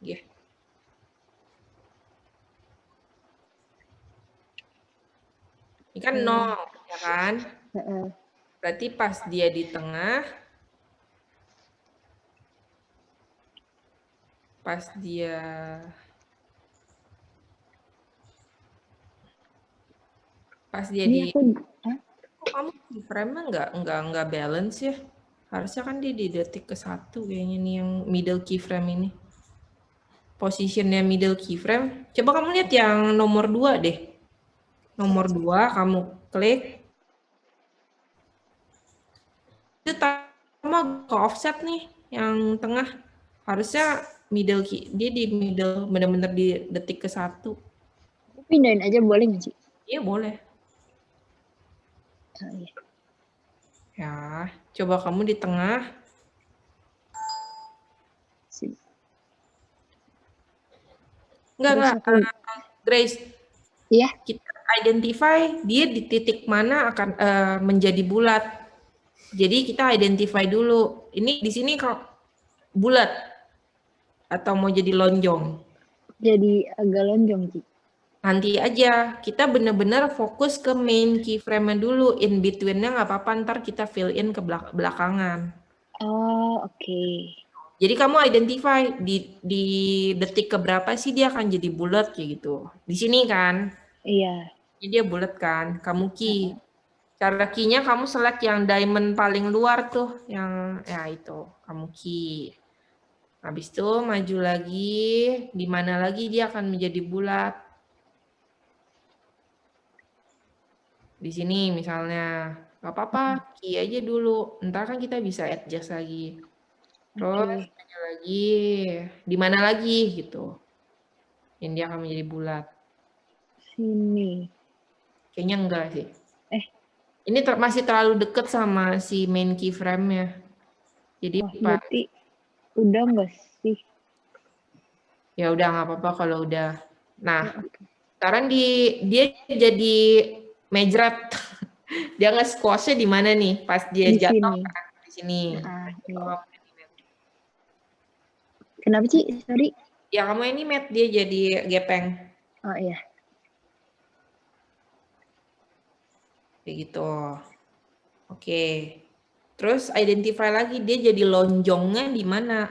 Yeah. Ini kan 0, ya kan? Berarti pas dia di tengah, pas dia Ini di kamu keyframe-nya nggak balance ya? Harusnya kan dia di detik ke-1 kayaknya nih yang middle keyframe ini. Positionnya middle keyframe. Coba kamu lihat yang nomor 2 deh. Nomor 2 kamu klik. Itu sama ke offset nih yang tengah. Harusnya middle dia di middle benar-benar di detik ke-1. Pindahin aja boleh nggak, Ci? Iya boleh. Iya. Ya, coba kamu di tengah. Enggak. Grace. Iya. Kita identify dia di titik mana akan menjadi bulat. Jadi kita identify dulu. Ini di sini kok bulat atau mau jadi lonjong. Jadi agak lonjong, Ci. Nanti aja kita benar-benar fokus ke main keyframe-nya dulu. In between-nya nggak apa-apa, ntar kita fill in ke belakangan. Oh, oke. Jadi kamu identify di detik keberapa sih dia akan jadi bulat kayak gitu. Di sini kan? Iya. Jadi dia bulat kan? Kamu key. Cara key-nya kamu select yang diamond paling luar tuh, yang ya itu kamu key. Habis itu maju lagi, di mana lagi dia akan menjadi bulat. Di sini misalnya, nggak apa-apa, key aja dulu. Ntar kan kita bisa adjust lagi. Terus tanya lagi, di mana lagi gitu. Yang dia akan menjadi bulat. Sini. Kayaknya enggak sih. Ini masih terlalu deket sama si main keyframe-nya. Jadi berarti udah enggak sih? Ya udah nggak apa-apa kalau udah. Nah, sekarang dia jadi mejret. Dia nge-squash-nya di mana nih? Pas dia Di jatuh sini. kan? Di sini. Iya. Kenapa sih? Sorry. Ya kamu animate dia jadi gepeng. Oh iya. Kayak gitu. Oke. Terus identify lagi dia jadi lonjongnya di mana?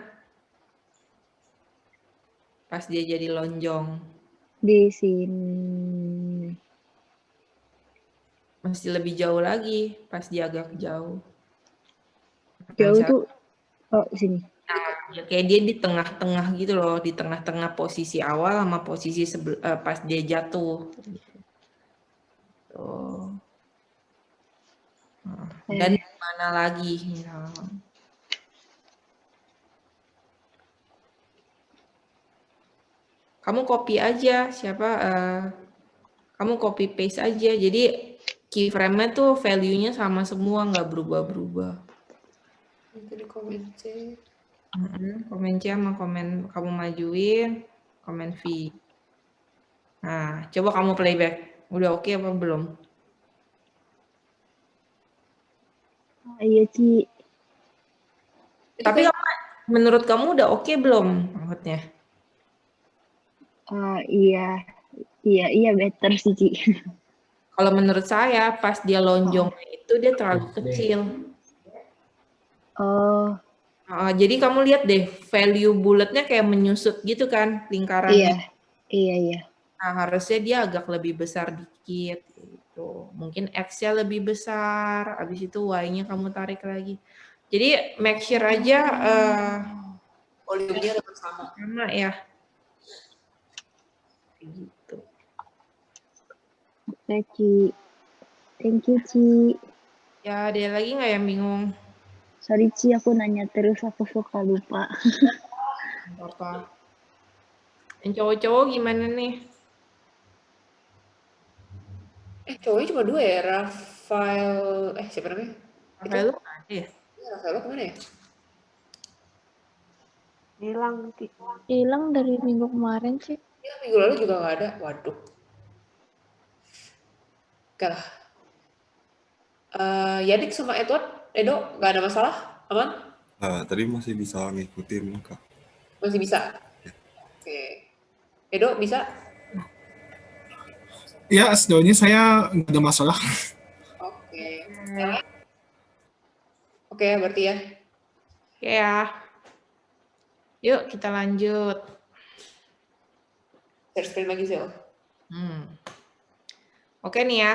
pas dia jadi lonjong. Di sini. Mesti lebih jauh lagi pas dia agak jauh. Jauh tuh, oh sini. Ya kayak dia di tengah-tengah gitu loh, di tengah-tengah posisi awal sama posisi pas dia jatuh. Tuh. Dan di mana lagi misalnya. Kamu copy aja kamu copy paste aja. Jadi keyframe-nya tuh value-nya sama semua, nggak berubah-berubah. Itu di komen C. Komen C sama komen kamu majuin, komen V. Nah, coba kamu playback. Udah oke apa belum? Iya, Ci. Tapi menurut kamu udah oke belum maksudnya? Iya, better sih, Ci. Kalau menurut saya pas dia lonjongnya itu dia terlalu kecil. Oh, Jadi kamu lihat deh value bulatnya kayak menyusut gitu kan lingkarannya. iya. Nah, harusnya dia agak lebih besar dikit gitu. Mungkin X-nya lebih besar, habis itu Y-nya kamu tarik lagi. Jadi make sure aja Volume-nya tetap sama. sama ya. Gitu. Oke, Ci. Thank you, Ci. Ya, ada lagi nggak yang bingung? Sorry, Ci, aku nanya terus, aku suka lupa. Apa? Yang cowok-cowok gimana nih? Cowoknya cuma 2 ya, Rafael, siapa namanya? Rafael lu nggak ada ya? Rafael kemana ya? Hilang, Ki. Hilang dari minggu kemarin sih. Ya, minggu lalu juga nggak ada. Waduh. Oke lah. Yadik sama Edo nggak ada masalah? Aman? Tadi masih bisa ngikutin, Kak. Masih bisa? Oke. Edo bisa? Ya, sejauh ini saya nggak ada masalah. Oke. Oke, berarti ya. Oke ya. Yuk kita lanjut. Share screen lagi, Zel. Oke nih ya.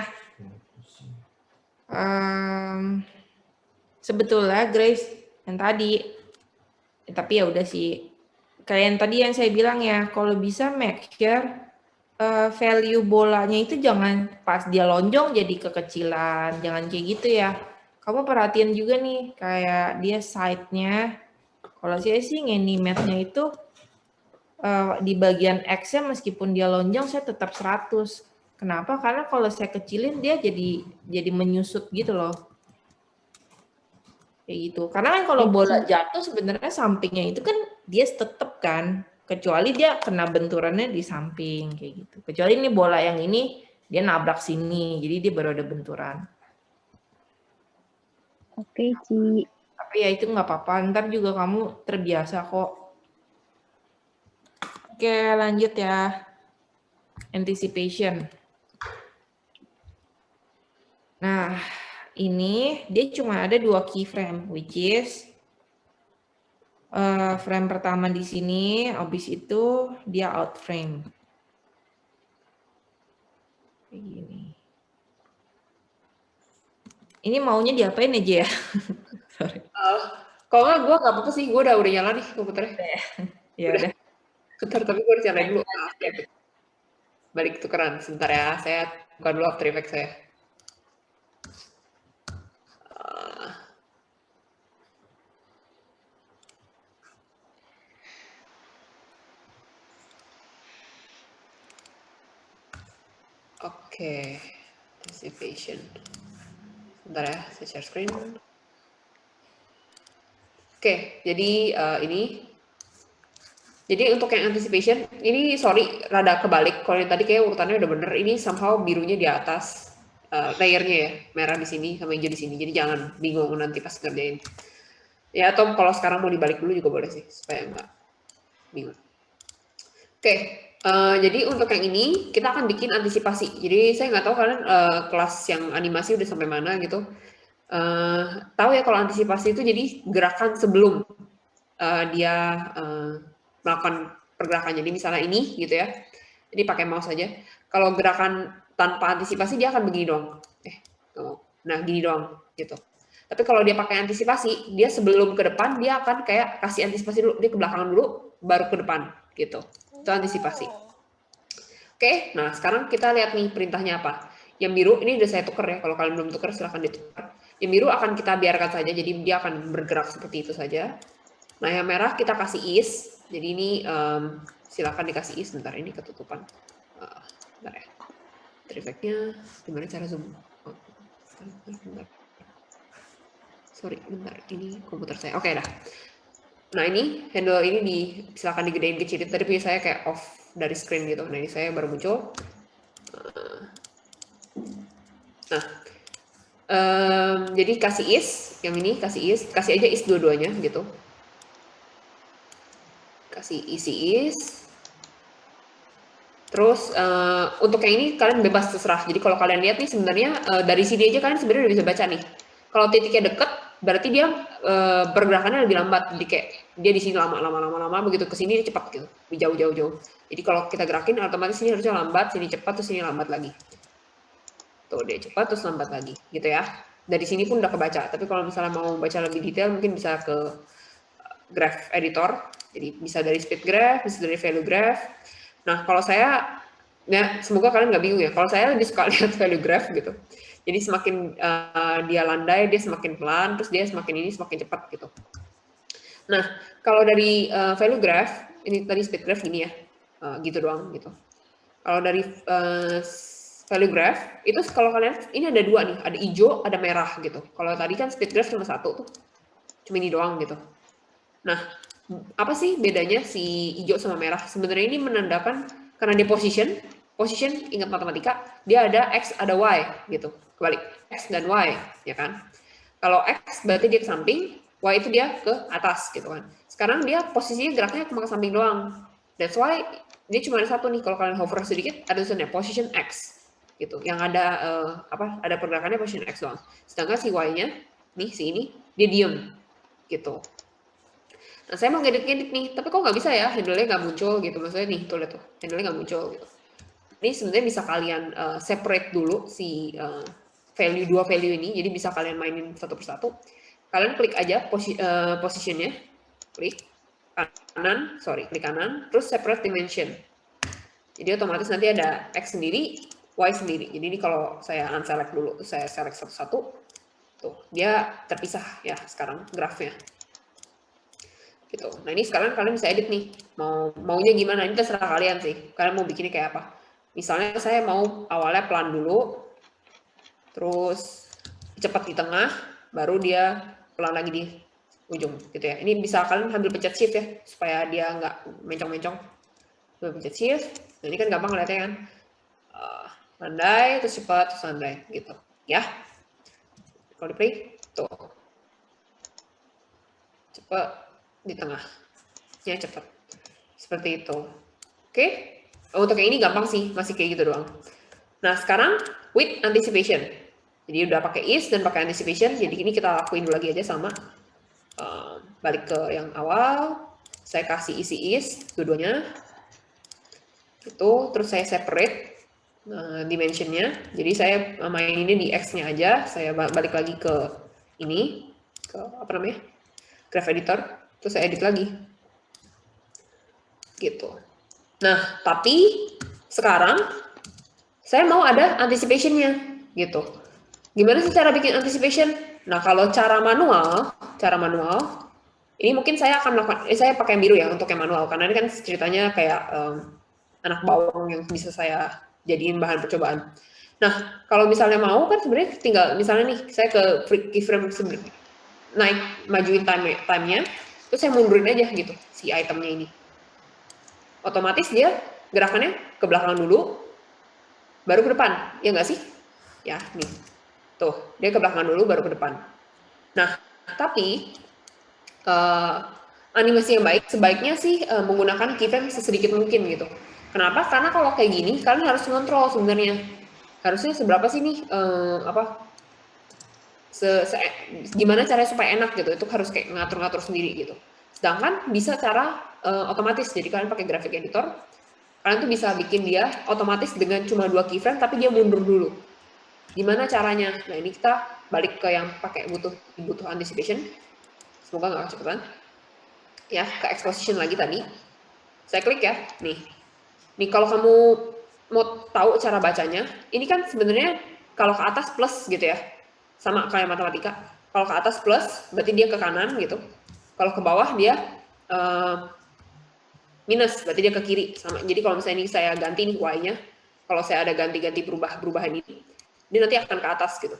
Sebetulnya Grace yang tadi, tapi ya udah sih. Kayak yang tadi yang saya bilang ya, kalau bisa make sure value bolanya itu jangan pas dia lonjong jadi kekecilan, jangan kayak gitu ya. Kamu perhatiin juga nih, kayak dia side-nya. Kalau saya sih nge-animate-nya itu di bagian X-nya meskipun dia lonjong saya tetap 100. Kenapa? Karena kalau saya kecilin dia jadi menyusut gitu loh. Kayak gitu. Karena kan kalau bola jatuh sebenarnya sampingnya itu kan dia tetep kan, kecuali dia kena benturannya di samping kayak gitu. Kecuali ini bola yang ini dia nabrak sini, jadi dia baru ada benturan. Oke, Ci. Tapi ya itu nggak apa-apa, ntar juga kamu terbiasa kok. Oke, lanjut ya. Anticipation. Nah, ini dia cuma ada 2 keyframe, which is frame pertama di sini, habis itu dia out frame. Kayak gini. Ini maunya diapain aja ya? Sorry. Kalau nggak, gue nggak apa-apa sih. Gue udah nyala nih komputernya. Ya udah. Bentar, tapi gue harus nyalain dulu. Balik tukeran. Sebentar ya. Saya buka dulu After Effects saya. Oke. Anticipation. Sebentar ya. Saya share screen. Oke, jadi ini. Jadi untuk yang anticipation, ini sorry rada kebalik. Kalau yang tadi kayak urutannya udah bener. Ini somehow birunya di atas layernya ya, merah di sini sama hijau di sini. Jadi jangan bingung nanti pas ngerjain. Ya atau kalau sekarang mau dibalik dulu juga boleh sih, supaya nggak bingung. Oke, jadi untuk yang ini kita akan bikin antisipasi. Jadi saya nggak tahu kalian kelas yang animasi udah sampai mana gitu. Tahu ya kalau antisipasi itu jadi gerakan sebelum dia melakukan pergerakan. Jadi misalnya ini gitu ya. Jadi pakai mouse aja. Kalau gerakan tanpa antisipasi dia akan begini doang. Nah, gini doang gitu. Tapi kalau dia pakai antisipasi, dia sebelum ke depan dia akan kayak kasih antisipasi dulu, dia ke belakang dulu baru ke depan gitu. Itu antisipasi. Oke, nah sekarang kita lihat nih perintahnya apa. Yang biru ini udah saya tuker ya. Kalau kalian belum tuker silahkan ditukar. Yang biru akan kita biarkan saja, jadi dia akan bergerak seperti itu saja. Nah, yang merah kita kasih is. Jadi ini silakan dikasih is. Bentar, ini ketutupan. Bentar ya. Trifectnya gimana cara zoom? Oh, bentar. Sorry, bentar. Ini komputer saya. Oke, dah. Nah, ini handle ini silakan digedein kecilin. Tadi punya saya kayak off dari screen gitu. Nah, ini saya baru muncul. Nah, jadi kasih is. Yang ini kasih is. Kasih aja is dua-duanya gitu. Kasih isi is. Terus untuk yang ini kalian bebas terserah. Jadi kalau kalian lihat nih sebenarnya dari sini aja kalian sebenarnya udah bisa baca nih. Kalau titiknya deket, berarti dia pergerakannya lebih lambat. Jadi kayak dia di sini lama, begitu ke sini dia cepat gitu, jauh. Jadi kalau kita gerakin otomatis ini harusnya lambat, sini cepat, terus sini lambat lagi. Tuh dia cepat terus lambat lagi, gitu ya. Dari sini pun udah kebaca. Tapi kalau misalnya mau baca lebih detail, mungkin bisa ke graph editor. Jadi bisa dari speed graph, bisa dari value graph. Nah, kalau saya, ya semoga kalian nggak bingung ya. Kalau saya lebih suka lihat value graph gitu. Jadi semakin dia landai, dia semakin pelan, terus dia semakin ini semakin cepat gitu. Nah, kalau dari value graph, ini tadi speed graph gini ya, gitu doang gitu. Kalau dari value graph, itu kalau kalian, ini ada dua nih, ada hijau, ada merah gitu. Kalau tadi kan speed graph cuma satu tuh, cuma ini doang gitu. Nah, apa sih bedanya si hijau sama merah? Sebenarnya ini menandakan karena dia position ingat matematika, dia ada X ada Y gitu. Kebalik, X dan Y, ya kan? Kalau X berarti dia ke samping, Y itu dia ke atas gitu kan. Sekarang dia posisinya geraknya cuma ke samping doang. That's why dia cuma ada satu nih, kalau kalian hover sedikit ada tulisannya position X gitu. Yang ada ada pergerakannya position X doang. Sedangkan si Y-nya nih si ini dia diem gitu. Nah, saya mau ngedit nih, tapi kok nggak bisa ya, handle-nya nggak muncul gitu. Maksudnya nih, tuh lihat tuh, handle-nya nggak muncul gitu. Ini sebenarnya bisa kalian separate dulu si dua value ini, jadi bisa kalian mainin satu persatu. Kalian klik aja positionnya, klik kanan, terus separate dimension. Jadi otomatis nanti ada X sendiri, Y sendiri. Jadi ini kalau saya unselect dulu, terus saya select satu-satu, tuh dia terpisah ya sekarang grafnya. Gitu. Nah ini sekarang kalian bisa edit nih, maunya gimana, ini terserah kalian sih, kalian mau bikinnya kayak apa. Misalnya saya mau awalnya pelan dulu, terus cepat di tengah, baru dia pelan lagi di ujung gitu ya. Ini bisa kalian sambil pencet shift ya, supaya dia nggak mencong-mencong. Pencet shift, nah ini kan gampang ngeliatnya kan, landai, terus cepat, terus landai gitu ya. Kalau di play, tuh cepat di tengah ya, cepat seperti itu. Oke, untuk yang ini gampang sih, masih kayak gitu doang. Nah sekarang with anticipation, jadi udah pakai is dan pakai anticipation, jadi ini kita lakuin dulu lagi aja sama. Balik ke yang awal, saya kasih isi is dua-duanya itu, terus saya separate dimensionnya, jadi saya main ini di X-nya aja, saya balik lagi ke ini, ke apa namanya, graph editor, terus saya edit lagi gitu. Nah tapi sekarang saya mau ada anticipation-nya gitu. Gimana sih cara bikin anticipation? Nah kalau cara manual ini mungkin saya akan melakukan, saya pakai yang biru ya untuk yang manual, karena ini kan ceritanya kayak anak bawang yang bisa saya jadiin bahan percobaan. Nah kalau misalnya mau kan sebenarnya tinggal misalnya nih saya ke keyframe naik majuin time-nya, terus saya mundurin aja gitu si itemnya ini. Otomatis dia gerakannya ke belakang dulu, baru ke depan, ya nggak sih? Ya nih, tuh dia ke belakang dulu, baru ke depan. Nah tapi animasi yang baik sebaiknya sih menggunakan keyframe sesedikit mungkin gitu. Kenapa? Karena kalau kayak gini kalian harus ngontrol sebenarnya. Harusnya seberapa sih nih gimana caranya supaya enak gitu, itu harus kayak ngatur-ngatur sendiri gitu. Sedangkan bisa cara otomatis. Jadi kalian pakai graphic editor, kalian tuh bisa bikin dia otomatis dengan cuma 2 keyframe tapi dia mundur dulu. Gimana caranya? Nah ini kita balik ke yang pakai butuh anticipation. Semoga nggak kecepatan. Ya, ke exposition lagi tadi. Saya klik ya, nih. Nih kalau kamu mau tahu cara bacanya, ini kan sebenarnya kalau ke atas plus gitu ya. Sama kayak matematika. Kalau ke atas plus, berarti dia ke kanan gitu. Kalau ke bawah dia minus, berarti dia ke kiri. Sama. Jadi kalau misalnya ini saya ganti nih Y-nya, kalau saya ada ganti-ganti perubahan ini, dia nanti akan ke atas gitu.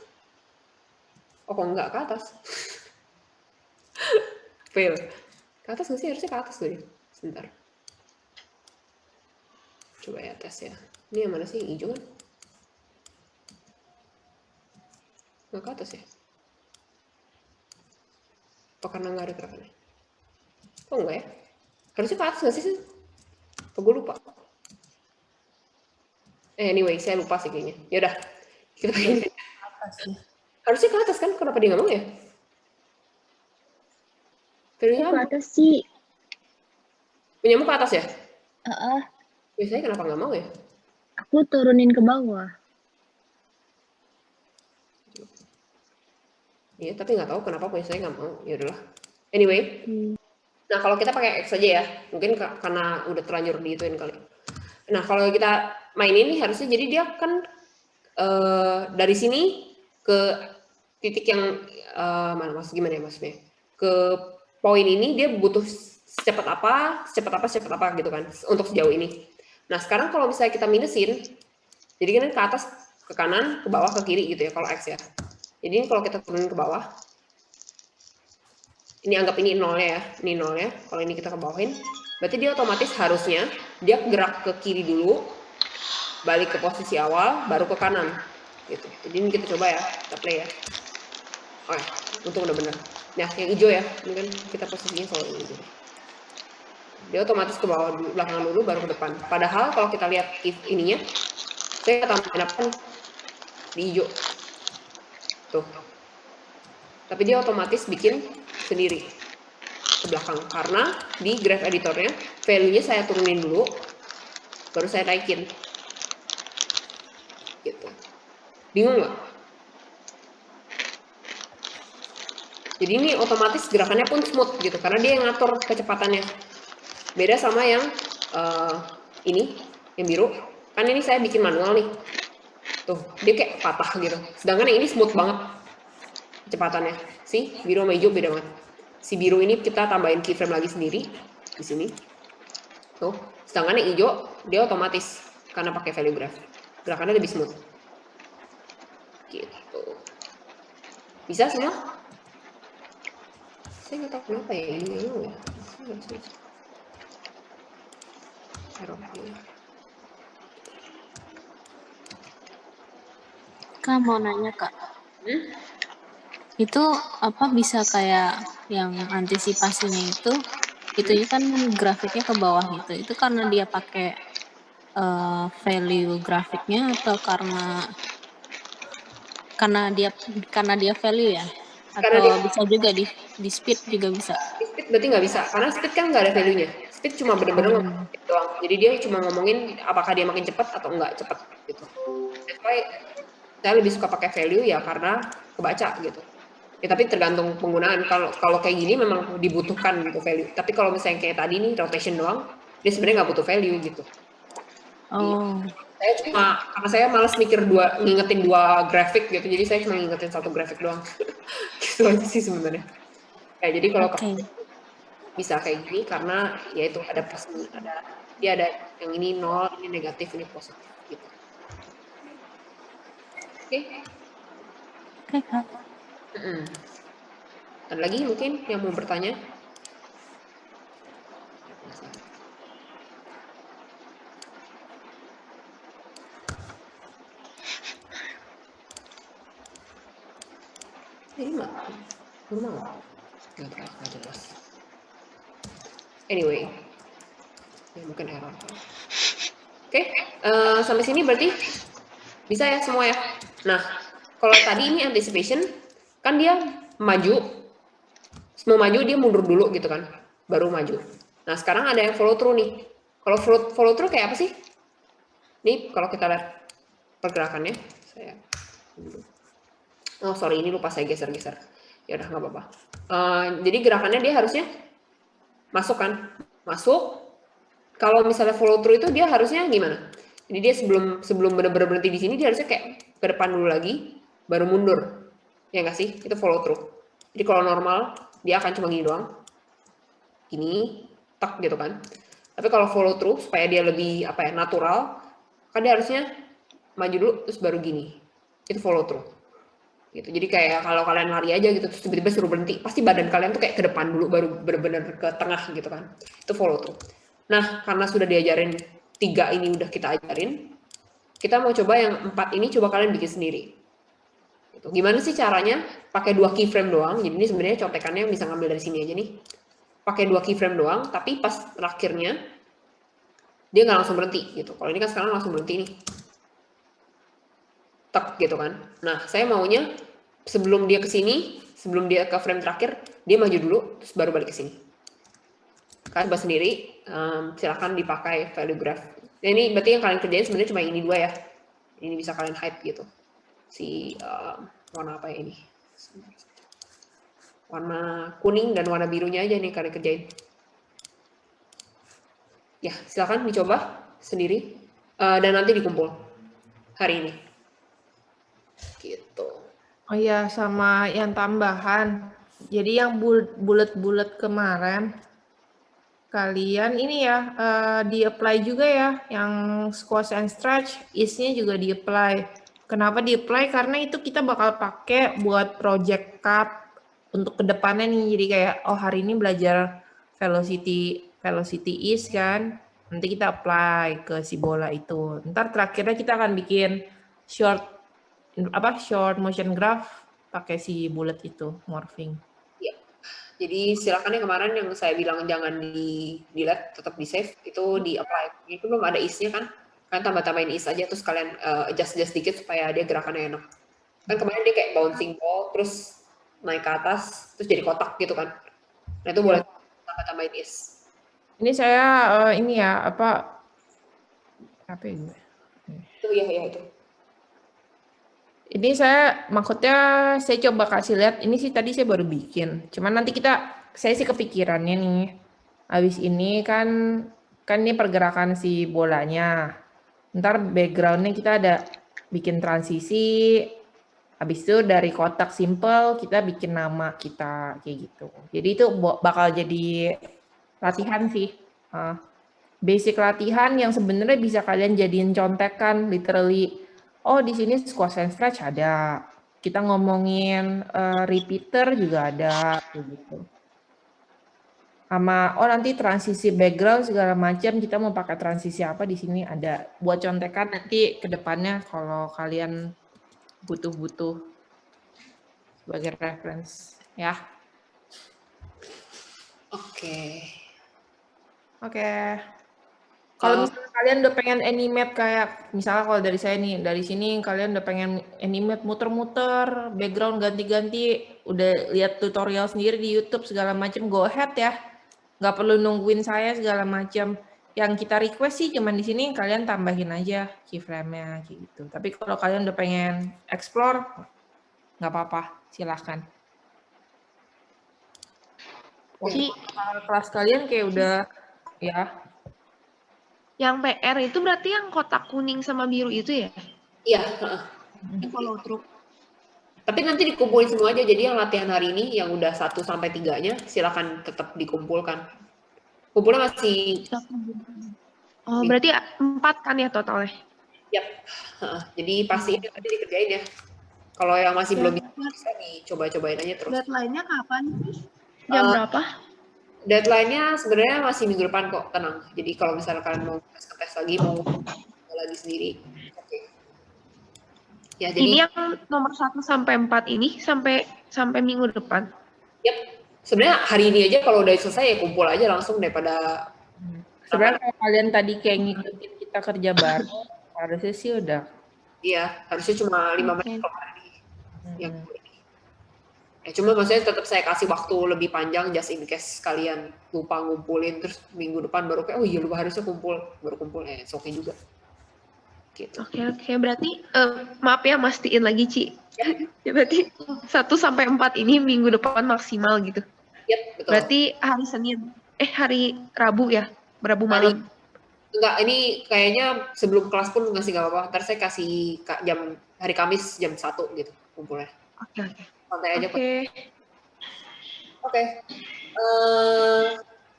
Oh, kok enggak ke atas? Fail. Ke atas nggak sih? Harusnya ke atas tuh ya. Sebentar. Coba ya tes ya. Ini yang mana sih? Hijau kan? Nggak ke atas ya? Oh, karena nggak ada gerakannya. Oh, enggak ya? Harusnya ke atas nggak sih? Oh, gue lupa. Anyway, saya lupa sih kayaknya. Yaudah. Kita pakai harusnya ke atas kan? Kenapa dia nggak mau ya? Ke atas sih. Punyamu ke atas ya? Biasanya kenapa nggak mau ya? Aku turunin ke bawah. Iya, tapi nggak tahu kenapa punya saya nggak mau. Ya udahlah. Anyway. Nah, kalau kita pakai X aja ya. Mungkin karena udah terlanjur diituin kali. Nah, kalau kita main ini harusnya jadi dia kan dari sini ke titik yang mana mas gimana ya maksudnya? Ke poin ini dia butuh secepat apa gitu kan untuk sejauh ini. Nah, sekarang kalau misalnya kita minusin, jadi kan ke atas, ke kanan, ke bawah, ke kiri gitu ya kalau X ya. Jadi kalau kita turunin ke bawah, ini anggap ini nolnya ya, ini nolnya. Kalau ini kita ke bawahin, berarti dia otomatis harusnya dia gerak ke kiri dulu, balik ke posisi awal, baru ke kanan. Gitu. Jadi ini kita coba ya, kita play ya. Oke, untung udah bener. Nah, yang hijau ya, ini kan kita posisinya selalu hijau. Dia otomatis ke bawah dulu, belakang dulu, baru ke depan. Padahal kalau kita lihat if ininya, saya tambahin apa nih? Di hijau. Tuh. Tapi dia otomatis bikin sendiri ke belakang. Karena di graph editornya, value-nya saya turunin dulu, baru saya naikin. Gitu. Bingung nggak? Jadi ini otomatis gerakannya pun smooth gitu, karena dia yang ngatur kecepatannya. Beda sama yang ini, yang biru. Kan ini saya bikin manual nih. Tuh, dia kayak patah gitu. Sedangkan yang ini smooth banget kecepatannya. Si biru sama hijau beda banget. Si biru ini kita tambahin keyframe lagi sendiri di sini. Tuh, sedangkan yang hijau dia otomatis karena pakai value graph. Gerakannya lebih smooth. Gitu. Bisa semua? Saya nggak tahu kenapa ya ini ya. Kak mau nanya Kak. Itu apa bisa kayak yang antisipasinya itu kan grafiknya ke bawah gitu. Itu karena dia pakai value grafiknya atau karena dia value ya? Atau bisa juga di speed juga bisa? Di speed berarti nggak bisa, karena speed kan nggak ada value-nya. Speed cuma bener-bener ngomongin doang. Jadi dia cuma ngomongin apakah dia makin cepat atau enggak cepat gitu. That's why saya lebih suka pakai value ya karena kebaca gitu. Ya tapi tergantung penggunaan. Kalau kayak gini memang dibutuhkan gitu value. Tapi kalau misalnya kayak tadi nih rotation doang, dia sebenarnya nggak butuh value gitu. Oh. Karena saya malas ngingetin dua grafik gitu, jadi saya cuma ngingetin satu grafik doang. Gitu aja sih sebenarnya. Jadi kalau bisa kayak gini karena ya itu ada plus, dia ada yang ini 0, ini negatif, ini positif gitu. Oke. Oke Kak. Ada lagi mungkin yang mau bertanya? Ini mah normal. Nggak jelas. Anyway, ya mungkin error. Oke, sampai sini berarti bisa ya semua ya. Nah, kalau tadi ini anticipation, kan dia maju, mau maju dia mundur dulu gitu kan, baru maju. Nah, sekarang ada yang follow through nih. Kalau follow through kayak apa sih? Nih, kalau kita lihat pergerakannya, oh sorry, ini lupa saya geser-geser. Ya udah nggak apa-apa. Jadi gerakannya dia harusnya masuk kan? Masuk. Kalau misalnya follow through itu dia harusnya gimana? Jadi dia sebelum benar-benar berhenti di sini dia harusnya kayak ke depan dulu lagi, baru mundur. Ya nggak sih? Itu follow through. Jadi kalau normal dia akan cuma gini doang. Gini, tak gitu kan. Tapi kalau follow through supaya dia lebih apa ya, natural, kan dia harusnya maju dulu terus baru gini. Itu follow through. Gitu. Jadi kayak kalau kalian lari aja gitu terus tiba-tiba suruh berhenti, pasti badan kalian tuh kayak ke depan dulu baru benar-benar ke tengah gitu kan. Itu follow through. Nah, karena sudah diajarin 3 ini udah kita ajarin, kita mau coba yang 4 ini coba kalian bikin sendiri. Gitu. Gimana sih caranya? Pakai 2 keyframe doang. Jadi ini sebenarnya contekannya bisa ngambil dari sini aja nih. Pakai 2 keyframe doang, tapi pas terakhirnya dia nggak langsung berhenti gitu. Kalau ini kan sekarang langsung berhenti nih. Tak gitu kan. Nah, saya maunya sebelum dia ke sini, sebelum dia ke frame terakhir, dia maju dulu terus baru balik ke sini. Kalian coba sendiri, silakan dipakai value graph. Nah, ini berarti yang kalian kerjain sebenarnya cuma yang ini 2 ya. Ini bisa kalian hide gitu. Si warna apa ya ini? Warna kuning dan warna birunya aja nih kalian kerjain. Ya, silakan dicoba sendiri dan nanti dikumpul hari ini. Gitu. Oh iya, sama yang tambahan. Jadi yang bulat-bulat kemarin, kalian ini ya, di-apply juga ya, yang squash and stretch, is-nya juga di-apply. Kenapa di-apply? Karena itu kita bakal pakai buat project cup untuk kedepannya nih. Jadi kayak, oh hari ini belajar velocity is kan, nanti kita apply ke si bola itu. Ntar terakhirnya kita akan bikin short motion graph pakai si bullet itu, morphing. Ya. Jadi silakan yang kemarin yang saya bilang jangan di-delete, tetap di-save, itu di-apply. Itu belum ada is-nya kan? Kalian tambah-tambahin is aja, terus kalian adjust dikit supaya dia gerakannya enak. Kan kemarin dia kayak bouncing ball, terus naik ke atas, terus jadi kotak gitu kan. Nah itu boleh tambah-tambahin is. Ini saya, ini ya, apa ini? Itu ya itu. Ini maksudnya saya coba kasih lihat, ini sih tadi saya baru bikin. Cuman nanti saya sih kepikirannya nih, habis ini kan ini pergerakan si bolanya. Ntar backgroundnya kita ada bikin transisi, habis itu dari kotak simple kita bikin nama kita, kayak gitu. Jadi itu bakal jadi latihan sih. Basic latihan yang sebenarnya bisa kalian jadiin contekan, literally. Oh, di sini squash and stretch ada. Kita ngomongin repeater juga ada, kayak gitu. Sama, nanti transisi background segala macam, kita mau pakai transisi apa di sini ada. Buat contekan nanti ke depannya kalau kalian butuh sebagai reference, ya. Oke. Kalau misalnya kalian udah pengen animate kayak, misalnya kalau dari saya nih, dari sini kalian udah pengen animate muter-muter, background ganti-ganti, udah lihat tutorial sendiri di YouTube segala macam, go ahead ya. Nggak perlu nungguin saya segala macam. Yang kita request sih cuman di sini kalian tambahin aja keyframe-nya kayak gitu. Tapi kalau kalian udah pengen explore, nggak apa-apa, silahkan. Kelas kalian kayak udah, ya. Yang PR itu berarti yang kotak kuning sama biru itu ya? Iya. Itu follow through. Tapi nanti dikumpulin semua aja. Jadi yang latihan hari ini yang udah 1 sampai 3-nya silakan tetap dikumpulkan. Kumpulnya masih. Oh, berarti 4 kan ya totalnya? Yap. Jadi pasti itu nanti dikerjain ya. Kalau yang masih belum bisa dicoba-cobain aja terus. Deadline-nya kapan? Jam berapa? Deadline-nya sebenarnya masih minggu depan kok, tenang. Jadi kalau misalnya kalian mau tes lagi, mau lagi sendiri, oke. Ya, jadi ini yang nomor 1 sampai 4 ini sampai minggu depan. Yap. Sebenarnya hari ini aja kalau udah selesai ya kumpul aja langsung daripada. Sebenarnya kalau kalian tadi kayak ngikutin kita kerja bareng, harusnya sih udah. Iya, harusnya cuma 5 menit kok hari ini. Ya, cuma maksudnya tetap saya kasih waktu lebih panjang just in case kalian lupa ngumpulin terus minggu depan baru kayak oh iya lupa harusnya baru kumpul it's okay juga. Gitu. Oke, berarti maaf ya mastiin lagi Ci. Ya berarti 1 sampai 4 ini minggu depan maksimal gitu. Yep, betul. Berarti hari Senin, hari Rabu ya, Rabu malam. Enggak, ini kayaknya sebelum kelas pun ngasih nggak apa-apa. Ntar saya kasih jam hari Kamis jam 1 gitu kumpulnya. Oke. Santai aja. Oke.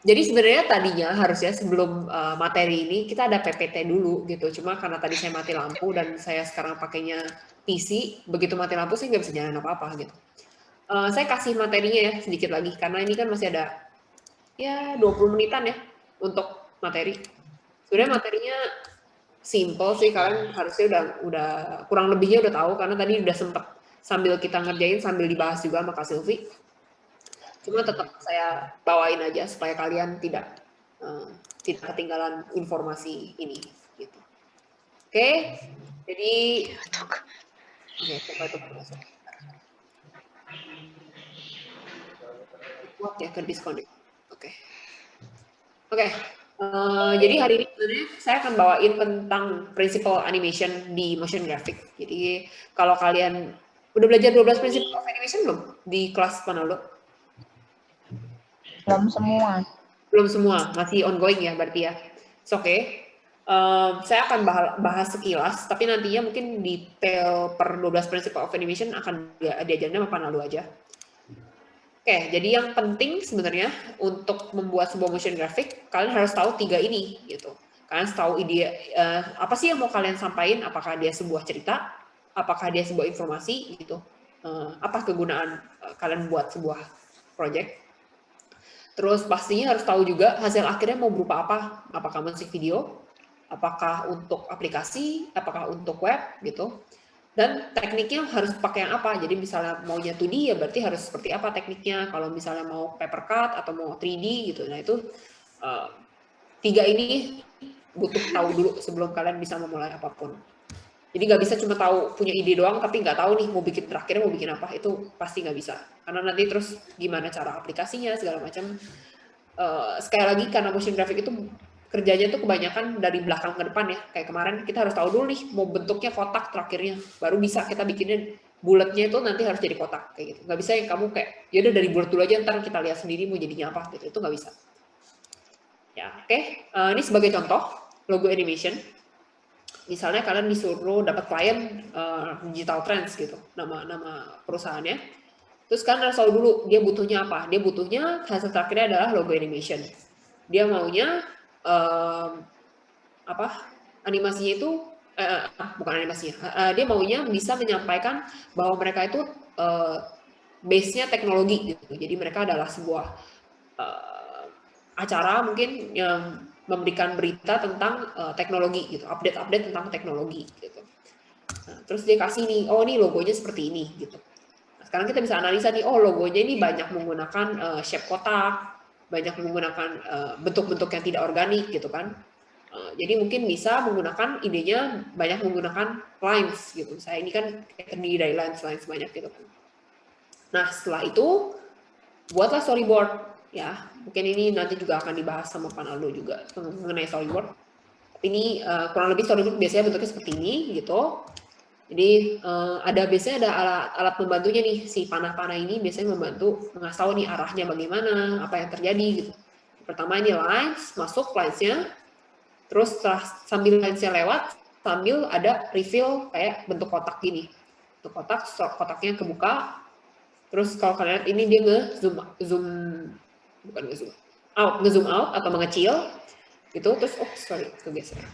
Jadi sebenarnya tadinya harusnya sebelum materi ini kita ada PPT dulu gitu. Cuma karena tadi saya mati lampu dan saya sekarang pakainya PC, begitu mati lampu saya nggak bisa jalan apa-apa gitu. Saya kasih materinya ya sedikit lagi karena ini kan masih ada ya 20 menitan ya untuk materi. Sebenarnya materinya simple sih, kalian harusnya udah kurang lebihnya udah tahu karena tadi udah sempet sambil kita ngerjain sambil dibahas juga sama Kak Silvi. Cuma tetap saya bawain aja supaya kalian tidak ketinggalan informasi ini gitu. Oke, jadi coba itu masuk. Kuat ya ke disconnect. Oke. Jadi hari ini sebenarnya saya akan bawain tentang principle animation di motion graphic. Jadi kalau kalian udah belajar 12 principle of animation belum di kelas Panaldo? Belum semua, masih ongoing ya berarti ya. It's okay. Saya akan bahas sekilas, tapi nantinya mungkin detail per 12 principle of animation akan diajarin sama Panaldo aja. Oke, jadi yang penting sebenarnya untuk membuat sebuah motion graphic, kalian harus tahu 3 ini gitu. Kalian harus tahu ide apa sih yang mau kalian sampaikan, apakah dia sebuah cerita, apakah dia sebuah informasi gitu. Apa kegunaan kalian buat sebuah project. Terus pastinya harus tahu juga hasil akhirnya mau berupa apa, apakah musik video, apakah untuk aplikasi, apakah untuk web gitu. Dan tekniknya harus pakai yang apa, jadi misalnya maunya 2D ya berarti harus seperti apa tekniknya, kalau misalnya mau paper cut atau mau 3D gitu, nah itu 3 ini butuh tahu dulu sebelum kalian bisa memulai apapun. Jadi nggak bisa cuma tahu punya ide doang tapi nggak tahu nih mau bikin terakhirnya mau bikin apa, itu pasti nggak bisa, karena nanti terus gimana cara aplikasinya segala macam. Sekali lagi karena motion graphic itu kerjanya tuh kebanyakan dari belakang ke depan ya. Kayak kemarin kita harus tahu dulu nih mau bentuknya kotak terakhirnya. Baru bisa kita bikinin bulatnya itu nanti harus jadi kotak kayak gitu. Nggak bisa yang kamu kayak ya udah dari bulat dulu aja ntar kita lihat sendiri mau jadinya apa gitu. Itu nggak bisa. Ya, oke. Ini sebagai contoh logo animation. Misalnya kalian disuruh dapat klien Digital Trends gitu, nama perusahaannya. Terus kalian harus tahu dulu dia butuhnya apa. Dia butuhnya hasil terakhirnya adalah logo animation. Dia maunya animasinya itu bukan animasinya, dia maunya bisa menyampaikan bahwa mereka itu base-nya teknologi gitu. Jadi mereka adalah sebuah acara mungkin yang memberikan berita tentang teknologi gitu, update tentang teknologi gitu. Nah, terus dia kasih nih, oh ini logonya seperti ini gitu. Nah, sekarang kita bisa analisa nih, oh logonya ini banyak menggunakan shape kotak, banyak menggunakan bentuk-bentuk yang tidak organik gitu kan. Jadi mungkin bisa menggunakan idenya banyak menggunakan lines gitu. Saya ini kan terdiri dari lines banyak gitu kan. Nah setelah itu buatlah storyboard ya. Mungkin ini nanti juga akan dibahas sama Panaldo juga mengenai storyboard. Tapi ini kurang lebih storyboard biasanya bentuknya seperti ini gitu. Jadi biasanya ada alat pembantunya nih, si panah-panah ini biasanya membantu ngasih tahu nih arahnya bagaimana, apa yang terjadi gitu. Pertama ini lines, masuk linesnya, terus sambil linesnya lewat, sambil ada reveal kayak bentuk kotak gini. Bentuk kotak, kotaknya kebuka, terus kalau kalian lihat ini dia nge-zoom out atau mengecil, gitu, terus kegeser.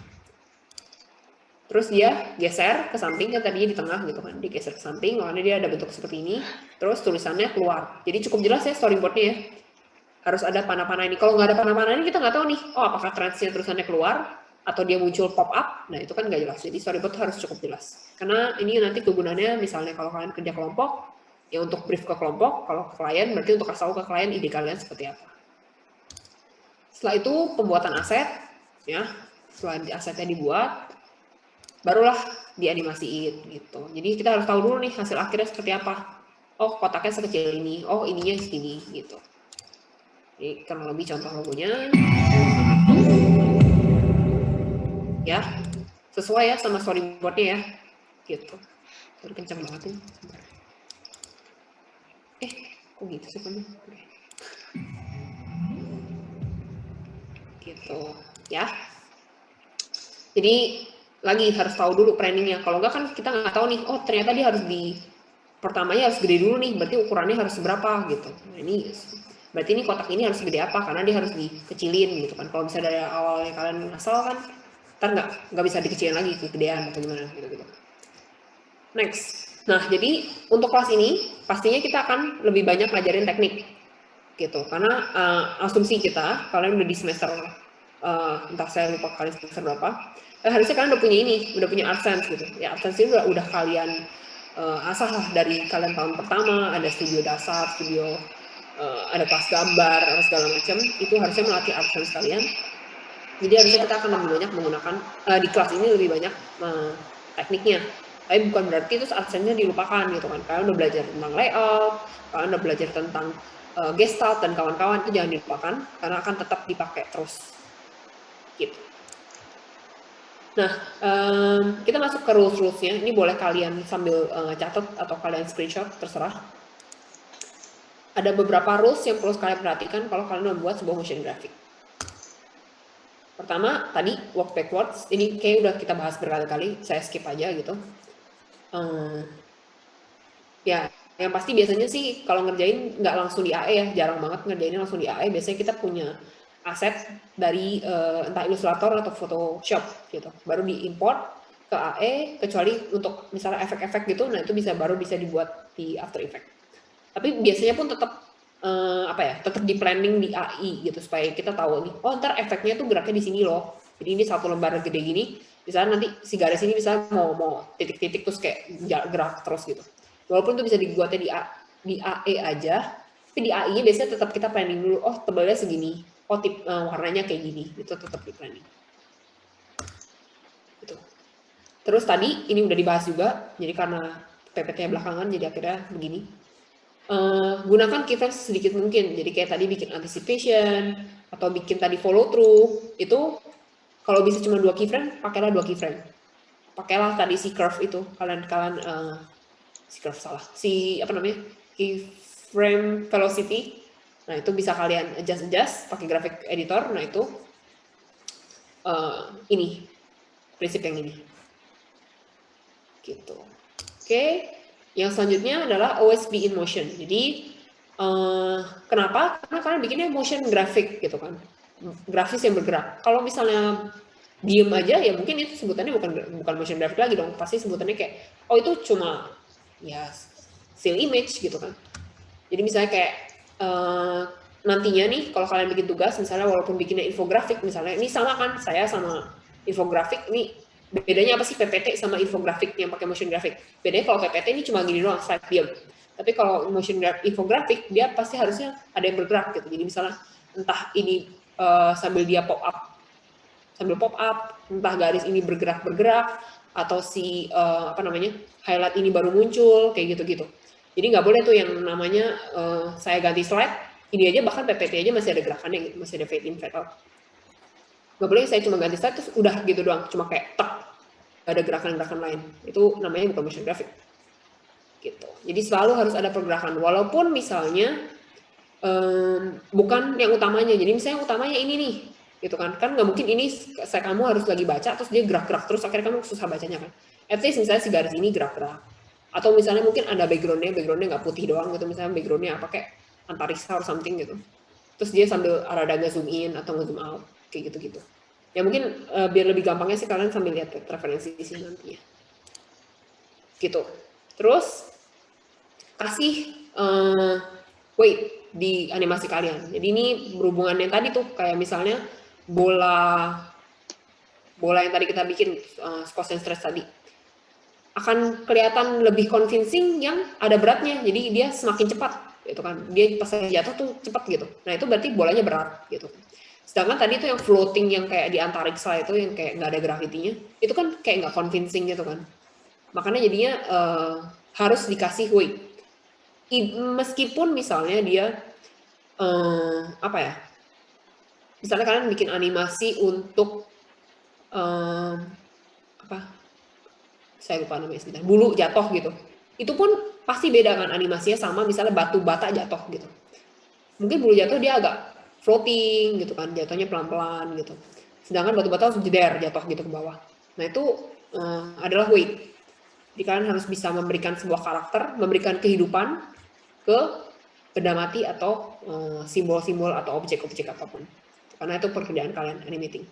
Terus dia geser ke samping, kan tadinya di tengah gitu kan, digeser ke samping, makanya dia ada bentuk seperti ini, terus tulisannya keluar. Jadi cukup jelas ya storyboardnya ya. Harus ada panah-panah ini. Kalau nggak ada panah-panah ini kita nggak tahu nih, oh apakah trendsnya tulisannya keluar, atau dia muncul pop up, nah itu kan nggak jelas. Jadi storyboard harus cukup jelas. Karena ini nanti kegunaannya misalnya kalau kalian kerja kelompok, ya untuk brief ke kelompok, kalau ke klien berarti untuk kasih tahu ke klien ide kalian seperti apa. Setelah itu pembuatan aset, ya. Setelah asetnya dibuat, barulah dianimasiin gitu. Jadi kita harus tahu dulu nih hasil akhirnya seperti apa. oh kotaknya sekecil ini, oh ininya segini gitu. Ini kurang lebih contoh logonya. Ya, sesuai ya sama storyboardnya ya, gitu. Sorry, kencang banget ini. Kok gitu sih kamu? Gitu, ya. Jadi lagi harus tahu dulu planningnya. Kalau enggak kan kita nggak tahu nih, oh ternyata dia harus pertamanya harus gede dulu nih, berarti ukurannya harus seberapa gitu. Nah ini berarti ini kotak ini harus gede apa, karena dia harus dikecilin gitu kan. Kalau misalnya dari awalnya kalian asal kan, ntar nggak bisa dikecilin lagi kegedean atau gimana gitu. Next, nah jadi untuk kelas ini pastinya kita akan lebih banyak ngajarin teknik gitu, karena asumsi kita kalian udah di semester entah saya lupa kalian semester berapa, harusnya kalian udah punya AdSense gitu. Ya AdSense ini udah kalian asah lah dari kalian tahun pertama, ada studio dasar, ada kelas gambar, segala macam, itu harusnya melatih AdSense kalian. Jadi harusnya kita akan lebih banyak menggunakan, di kelas ini lebih banyak tekniknya. Tapi bukan berarti terus AdSense-nya dilupakan gitu kan. Kalian udah belajar tentang layout, kalian udah belajar tentang gestalt dan kawan-kawan, itu jangan dilupakan, karena akan tetap dipakai terus. Gitu. Nah, kita masuk ke rules-rulesnya. Ini boleh kalian sambil catat atau kalian screenshot, terserah. Ada beberapa rules yang perlu kalian perhatikan kalau kalian membuat sebuah motion graphic. Pertama, tadi work backwards. Ini kayak udah kita bahas berkali-kali, saya skip aja gitu. Ya, yang pasti biasanya sih kalau ngerjain nggak langsung di AE ya, jarang banget ngerjainnya langsung di AE. Biasanya kita punya aset dari entah Illustrator atau Photoshop gitu, baru diimport ke AE, kecuali untuk misalnya efek-efek gitu, nah itu baru bisa dibuat di After Effects. Tapi biasanya pun tetap tetap di planning di AI gitu, supaya kita tahu nih, oh ntar efeknya tuh geraknya di sini loh. Jadi ini satu lembar gede gini, misalnya nanti si garis ini bisa mau titik-titik terus kayak gerak terus gitu. Walaupun itu bisa dibuatnya di AE aja, tapi di AI biasanya tetap kita planning dulu, oh tebalnya segini, oh warnanya kayak gini, itu tetap di planning. Gitu. Terus tadi ini udah dibahas juga, jadi karena PPT belakangan jadi akhirnya begini. Gunakan keyframe sedikit mungkin, jadi kayak tadi bikin anticipation atau bikin tadi follow through, itu kalau bisa cuma 2 keyframe, pakailah 2 keyframe. Pakailah tadi si curve itu, keyframe velocity. Nah itu bisa kalian adjust pakai graphic editor. Nah itu ini prinsip yang ini. Gitu. Oke. Yang selanjutnya adalah always be in motion. Jadi kenapa? Karena kalian bikinnya motion graphic gitu kan, grafis yang bergerak. Kalau misalnya diem aja ya mungkin itu sebutannya bukan motion graphic lagi dong. Pasti sebutannya kayak oh itu cuma ya still image gitu kan. Jadi misalnya kayak nantinya nih kalau kalian bikin tugas misalnya walaupun bikinnya infografik misalnya, ini sama kan saya sama infografik ini. Bedanya apa sih PPT sama infografik yang pakai motion graphic? Bedanya kalau PPT ini cuma gini doang, slide diam. Tapi kalau infografik dia pasti harusnya ada yang bergerak gitu. Jadi misalnya entah ini sambil dia pop up, entah garis ini bergerak, atau si highlight ini baru muncul kayak gitu-gitu. Jadi nggak boleh tuh yang namanya saya ganti slide, ini aja bahkan PPT aja masih ada gerakannya gitu, masih ada fade in, fade out. Nggak boleh saya cuma ganti slide terus udah gitu doang, cuma kayak tek, gak ada gerakan-gerakan lain. Itu namanya bukan motion graphic. Gitu. Jadi selalu harus ada pergerakan, walaupun misalnya bukan yang utamanya. Jadi misalnya yang utamanya ini nih, gitu kan nggak mungkin ini kamu harus lagi baca terus dia gerak-gerak terus akhirnya kamu susah bacanya kan. At least misalnya si garis ini gerak-gerak, atau misalnya mungkin ada backgroundnya nggak putih doang gitu, misalnya backgroundnya apa kayak antariksa or something gitu. Terus dia sambil rada nge-zoom in atau nge-zoom out kayak gitu-gitu. Ya mungkin biar lebih gampangnya sih kalian sambil lihat referensi di sini nantinya. Gitu. Terus kasih weight di animasi kalian. Jadi ini berhubungan yang tadi tuh kayak misalnya bola yang tadi kita bikin squash and stretch tadi. Akan kelihatan lebih convincing yang ada beratnya. Jadi dia semakin cepat gitu kan. Dia pas jatuh tuh cepat gitu. Nah, itu berarti bolanya berat gitu. Sedangkan tadi itu yang floating yang kayak di antariksa itu yang kayak nggak ada gravitinya, itu kan kayak nggak convincing gitu kan. Makanya jadinya harus dikasih weight. meskipun misalnya dia apa ya? Misalnya kalian bikin animasi untuk apa? Saya lupa namanya sebentar. Bulu jatuh gitu. Itu pun pasti beda kan animasinya sama misalnya batu bata jatuh gitu. Mungkin bulu jatuh dia agak floating gitu kan, jatuhnya pelan-pelan gitu. Sedangkan batu bata langsung jeder jatuh gitu ke bawah. Nah itu adalah weight. Jadi kalian harus bisa memberikan sebuah karakter, memberikan kehidupan ke benda mati atau simbol-simbol atau objek-objek apapun. Karena itu pekerjaan kalian animating.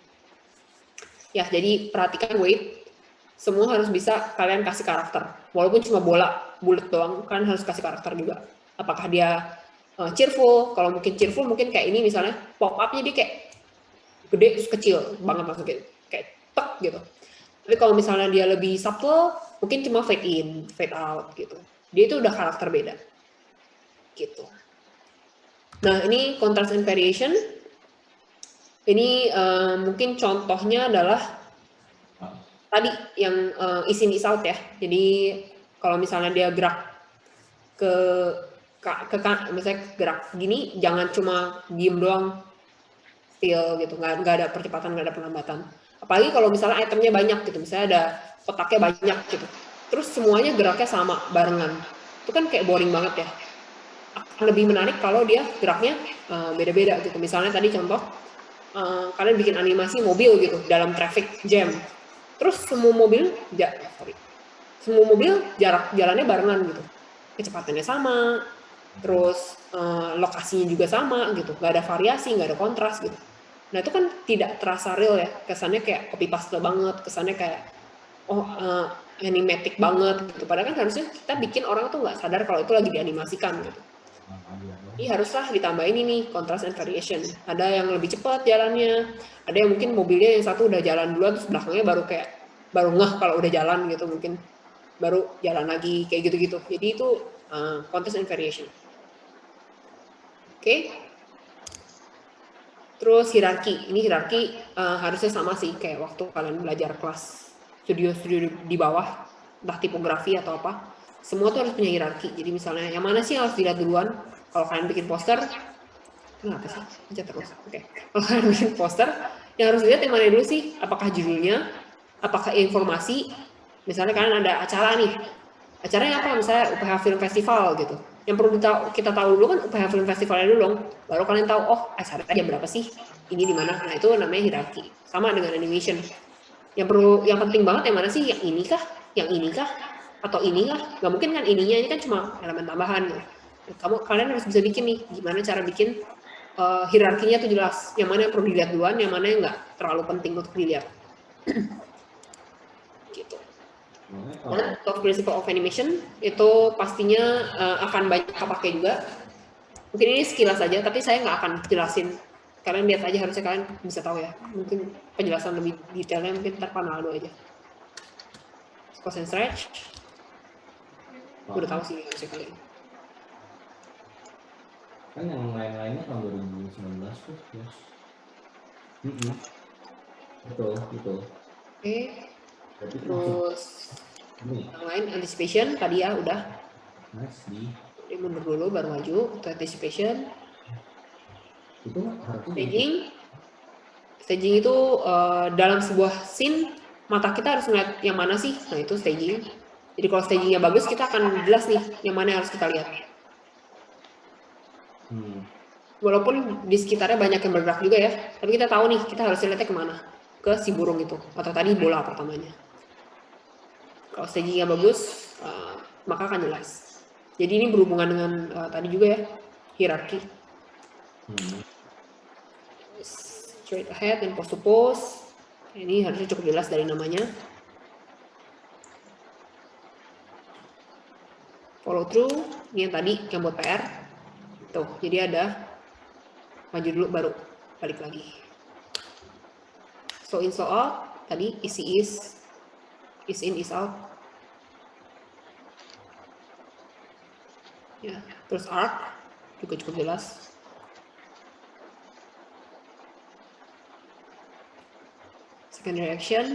Ya, jadi perhatikan weight. Semua harus bisa kalian kasih karakter. Walaupun cuma bola, bulat doang, kalian harus kasih karakter juga. Apakah dia cheerful? Kalau mungkin cheerful, mungkin kayak ini misalnya pop up-nya dia kayak gede terus kecil banget maksudnya kayak tek gitu. Tapi kalau misalnya dia lebih subtle, mungkin cuma fade in, fade out gitu. Dia itu udah karakter beda. Gitu. Nah, ini contrast and variation. Ini mungkin contohnya adalah tadi yang is in is out ya. Jadi kalau misalnya dia gerak ke misalnya gerak gini, jangan cuma diem doang, still gitu, nggak ada percepatan, nggak ada perlambatan. Apalagi kalau misalnya itemnya banyak gitu, misalnya ada kotaknya banyak gitu, terus semuanya geraknya sama barengan, itu kan kayak boring banget ya. Akan lebih menarik kalau dia geraknya beda-beda gitu. Misalnya tadi contoh kalian bikin animasi mobil gitu dalam traffic jam, terus semua mobil jarak jalannya barengan gitu, kecepatannya sama, terus lokasinya juga sama gitu, nggak ada variasi, nggak ada kontras gitu. Nah itu kan tidak terasa real ya, kesannya kayak copy paste banget, kesannya kayak animatic banget gitu. Padahal kan harusnya kita bikin orang tuh nggak sadar kalau itu lagi dianimasikan gitu. Jadi haruslah ditambahin ini contrast and variation. Ada yang lebih cepat jalannya, ada yang mungkin mobilnya yang satu udah jalan duluan terus belakangnya baru ngeh kalau udah jalan gitu, mungkin baru jalan lagi kayak gitu-gitu. Jadi itu contrast and variation. Oke. Terus hierarki. Ini hierarki harusnya sama sih kayak waktu kalian belajar kelas studio di bawah, entah tipografi atau apa. Semua tuh harus punya hierarki. Jadi misalnya yang mana sih yang harus dilihat duluan? Kalau kalian bikin poster, kenapa sih? Pencet terus. Oke. Kalau kalian bikin poster, yang harus dilihat yang mana dulu sih? Apakah judulnya? Apakah informasi? Misalnya kalian ada acara nih. Acaranya apa? Misalnya UPH Film Festival gitu. Yang perlu kita tahu dulu kan UPH Film Festivalnya dulu dong. Baru kalian tahu, oh acaranya jam berapa sih? Ini di mana? Nah itu namanya hierarki. Sama dengan animation. Yang penting banget yang mana sih? Yang ini kah? Yang ini kah? Atau ini kah? Nggak mungkin kan ininya, ini kan cuma elemen tambahan. Gitu. Kalian harus bisa bikin nih, gimana cara bikin hierarkinya tuh jelas. Yang mana yang perlu dilihat duluan, yang mana yang nggak terlalu penting untuk dilihat. Gitu. Top principle of animation itu pastinya akan banyak pakai juga. Mungkin ini sekilas saja, tapi saya nggak akan jelasin. Kalian lihat aja, harusnya kalian bisa tahu ya. Mungkin penjelasan lebih detailnya mungkin ntar Panaldo aja. Squash and stretch. Udah tahu sih harusnya kalian. Kan yang lain-lainnya tahun 2019 tuh, yes. Betul. Oke. Terus yang lain anticipation tadi ya udah. Jadi mundur dulu baru maju. Itu anticipation. Itu staging itu dalam sebuah scene mata kita harus ngeliat yang mana sih. Nah itu staging. Jadi kalau stagingnya bagus kita akan jelas nih yang mana yang harus kita lihat. Walaupun di sekitarnya banyak yang bergerak juga ya, tapi kita tahu nih kita harus lihatnya kemana, ke si burung itu atau tadi bola pertamanya. Kalau stagingnya bagus maka akan jelas. Jadi ini berhubungan dengan tadi juga ya, hierarki. Straight ahead dan pose to pose. Ini harusnya cukup jelas dari namanya. Follow through, ini yang tadi yang buat PR. Tuh, jadi ada maju dulu baru balik lagi. So in so out, tadi isi is in is out. Ya, terus arc juga cukup jelas. Secondary action.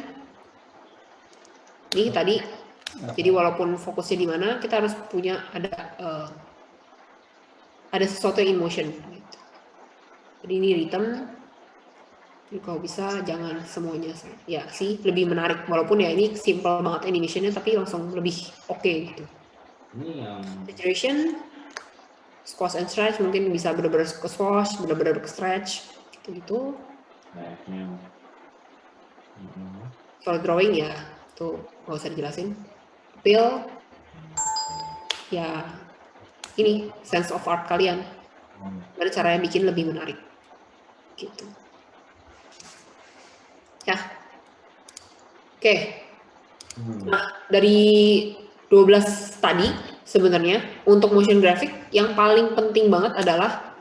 Ini tadi, jadi walaupun fokusnya di mana, kita harus punya ada ada sesuatu yang in motion. Gitu. Jadi ini rhythm. Jadi kalau bisa jangan semuanya ya sih lebih menarik walaupun ya ini simple banget animationnya tapi langsung lebih oke gitu. Ini yang Saturation, squash and stretch mungkin bisa benar-benar ke squash, benar-benar ke stretch gitu. kayaknya Solid drawing ya tuh nggak usah dijelasin. Appeal ya ini sense of art kalian. Gimana caranya bikin lebih menarik gitu. Ya. Oke. Nah, dari 12 tadi sebenarnya untuk motion graphic yang paling penting banget adalah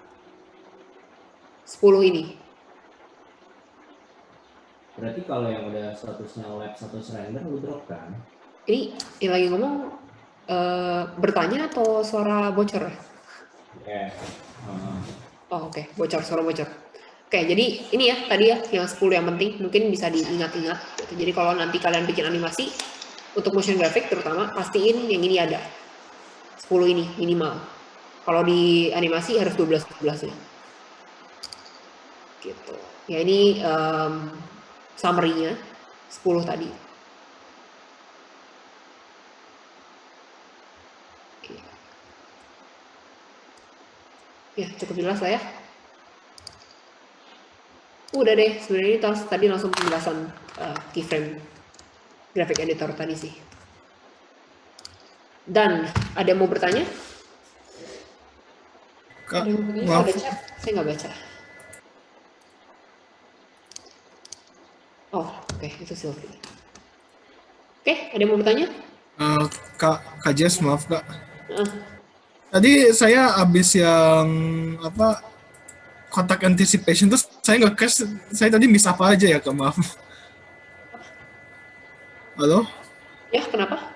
10 ini. berarti kalau yang udah statusnya lab status render lu drop kan? Ini yang lagi ngomong bertanya atau suara bocor? Ya. Oh oke, bocor, suara bocor. Oke, jadi ini ya tadi ya yang 10 yang penting mungkin bisa diingat-ingat. Gitu. Jadi kalau nanti kalian bikin animasi untuk motion graphic terutama pastiin yang ini ada 10 ini minimal. Kalau di animasi harus 12 ya. Gitu. Ya ini summary-nya 10 tadi. Oke. Ya cukup jelas lah ya. Udah deh, sebenarnya ini tadi langsung penjelasan keyframe graphic editor tadi sih. Dan ada yang mau bertanya? Kak, Ada yang mau bertanya? maaf. Ada chat? Saya nggak baca. Oh, oke, itu Sylvie. Oke, ada yang mau bertanya? Kak Jess, maaf Kak. Heeh. Tadi saya habis yang apa kontak anticipation terus saya nggak cash. Saya tadi miss apa aja ya Kak, maaf. Halo? Ya, kenapa?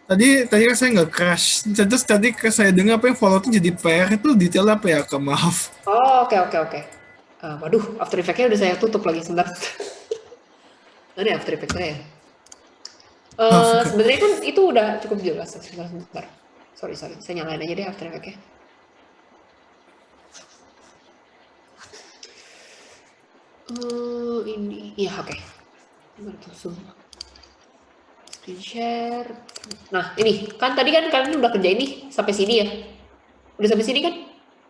Tadi kan saya nggak crash. Terus tadi saya dengar apa yang follow itu jadi PR itu detail apa ya Kak, maaf. Oh, oke. Waduh, After Effects-nya udah saya tutup lagi sebentar. Ini After Effects saya. Sebenarnya kan itu udah cukup jelas. Sebentar. Sorry, saya nyalain aja deh After Effects-nya. Ini, ya oke. Screen share. Nah, ini kan tadi kan kalian udah kerjain nih sampai sini ya. Udah sampai sini kan?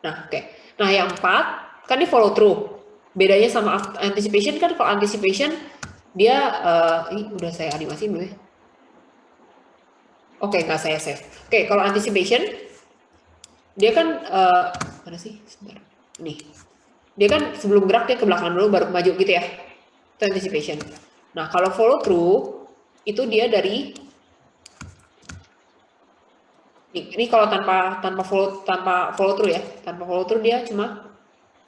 Nah, oke. Nah, yang 4 kan di follow through. Bedanya sama anticipation kan kalau anticipation dia ini udah saya animasi belum ya? Oke, nggak saya save. Oke, kalau anticipation dia kan mana sih? Sebentar. Nih. Dia kan sebelum gerak dia ke belakang dulu baru maju gitu ya. Itu anticipation. Nah, kalau follow through itu dia dari ini kalau tanpa follow through ya. Tanpa follow through dia cuma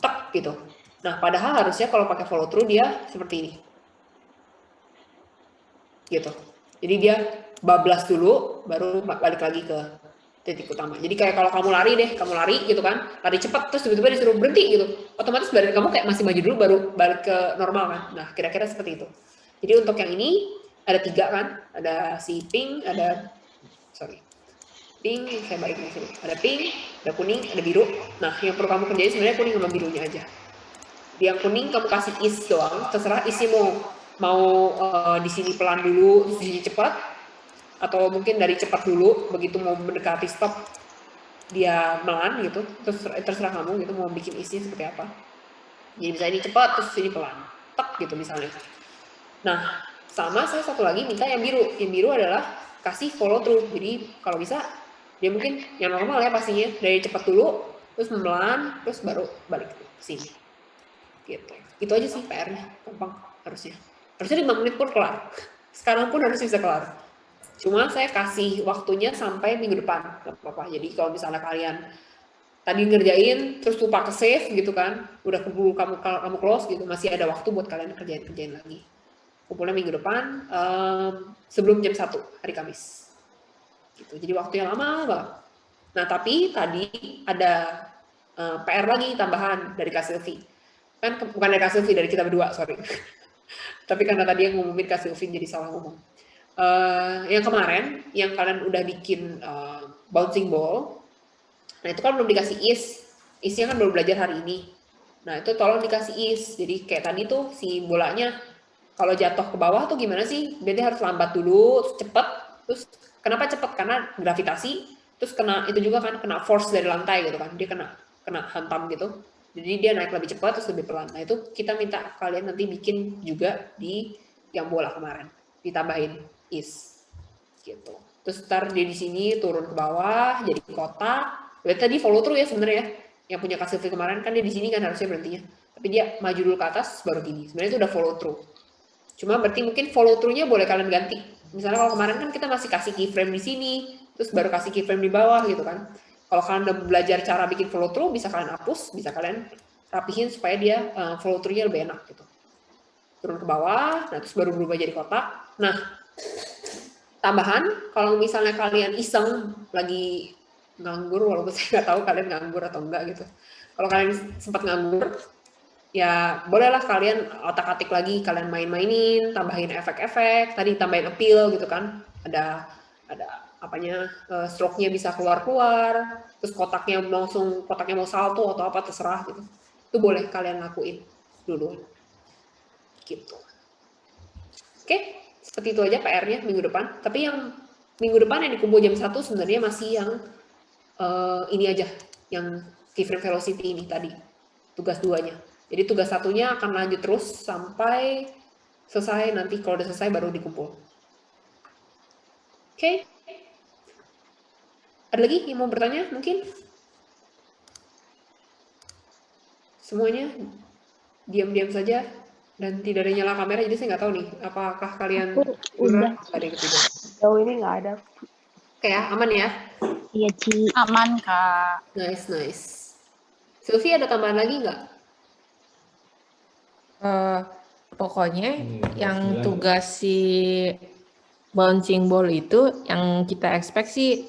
tek gitu. Nah, padahal harusnya kalau pakai follow through dia seperti ini. Gitu. Jadi dia bablas dulu baru balik lagi ke titik utama. Jadi kayak kalau kamu lari gitu kan, lari cepat terus tiba-tiba disuruh berhenti gitu, otomatis badan kamu kayak masih maju dulu baru balik ke normal kan. Nah, kira-kira seperti itu. Jadi untuk yang ini ada 3 kan, ada si pink, pink, saya balik di sini. Ada pink, ada kuning, ada biru. Nah, yang perlu kamu kerjain sebenarnya kuning sama birunya aja. Di yang kuning kamu kasih ease doang, terserah isi mau di sini pelan dulu, di sini cepat. Atau mungkin dari cepat dulu, begitu mau mendekati stop dia melan gitu, terus terserah kamu gitu mau bikin isinya seperti apa. Jadi bisa ini cepat terus ini pelan, tek gitu misalnya. Nah, sama saya satu lagi minta yang biru. Yang biru adalah kasih follow through. Jadi kalau bisa dia mungkin yang normal ya pastinya dari cepat dulu, terus melan, terus baru balik ke sini. Gitu. Itu aja sih PR-nya, gampang harusnya. Harusnya 5 menit pun kelar. Sekarang pun harus bisa kelar. Cuma saya kasih waktunya sampai minggu depan, nggak apa-apa. Jadi kalau misalnya kalian tadi ngerjain, terus lupa ke save gitu kan, udah keburu kamu close gitu, masih ada waktu buat kalian kerjain lagi. Kumpulnya minggu depan, sebelum jam 1 hari Kamis. Gitu. Jadi waktu yang lama banget. Nah tapi tadi ada PR lagi tambahan dari Kak Sylvie. Kan bukan dari Kak Sylvie, dari kita berdua, sorry. Tapi karena tadi yang ngumumin Kak Sylvie jadi salah ngomong. Yang kemarin yang kalian udah bikin bouncing ball, nah itu kan belum dikasih ease is-nya kan baru belajar hari ini. Nah, itu tolong dikasih is. Jadi kayak tadi tuh si bolanya kalau jatuh ke bawah tuh gimana sih? Berarti harus lambat dulu, terus cepet. Terus kenapa cepet? Karena gravitasi. Terus kena itu juga kan kena force dari lantai gitu kan. Dia kena hantam gitu. Jadi dia naik lebih cepat terus lebih pelan. Nah, itu kita minta kalian nanti bikin juga di yang bola kemarin. Ditambahin is gitu. Terus ntar dia di sini turun ke bawah jadi kotak. Berarti tadi follow through ya sebenarnya ya. Yang punya Kak Silvi kemarin kan dia di sini kan harusnya berhentinya. Tapi dia maju dulu ke atas baru gini. Sebenarnya itu udah follow through. Cuma berarti mungkin follow through-nya boleh kalian ganti. Misalnya kalau kemarin kan kita masih kasih keyframe di sini, terus baru kasih keyframe di bawah gitu kan. Kalau kalian udah belajar cara bikin follow through, bisa kalian hapus, bisa kalian rapihin supaya dia follow through-nya lebih enak gitu. Turun ke bawah, nah terus baru berubah jadi kotak. Nah, tambahan, kalau misalnya kalian iseng lagi nganggur, walaupun saya nggak tahu kalian nganggur atau enggak gitu. Kalau kalian sempat nganggur, ya bolehlah kalian otak-atik lagi, kalian main-mainin, tambahin efek-efek, tadi tambahin appeal gitu kan. Ada apanya, stroke-nya bisa keluar-keluar, terus kotaknya mau salto atau apa terserah gitu. Itu boleh kalian lakuin dulu. Gitu. Oke, seperti itu aja PR-nya minggu depan. Tapi yang minggu depan yang dikumpul jam 1 sebenarnya masih yang ini aja, yang keyframe velocity ini tadi, tugas 2-nya. Jadi tugas 1-nya akan lanjut terus sampai selesai, nanti kalau udah selesai baru dikumpul. Oke. Ada lagi yang mau bertanya mungkin? Semuanya diam-diam saja dan tidak ada nyala kamera, jadi saya nggak tahu nih apakah kalian udah ada yang ketiga. Jauh ini nggak ada. Oke ya, aman ya? Iya, Ci. Aman, Kak. Nice. Sylvie ada tambahan lagi nggak? Pokoknya yang tugas si bouncing ball itu yang kita expect sih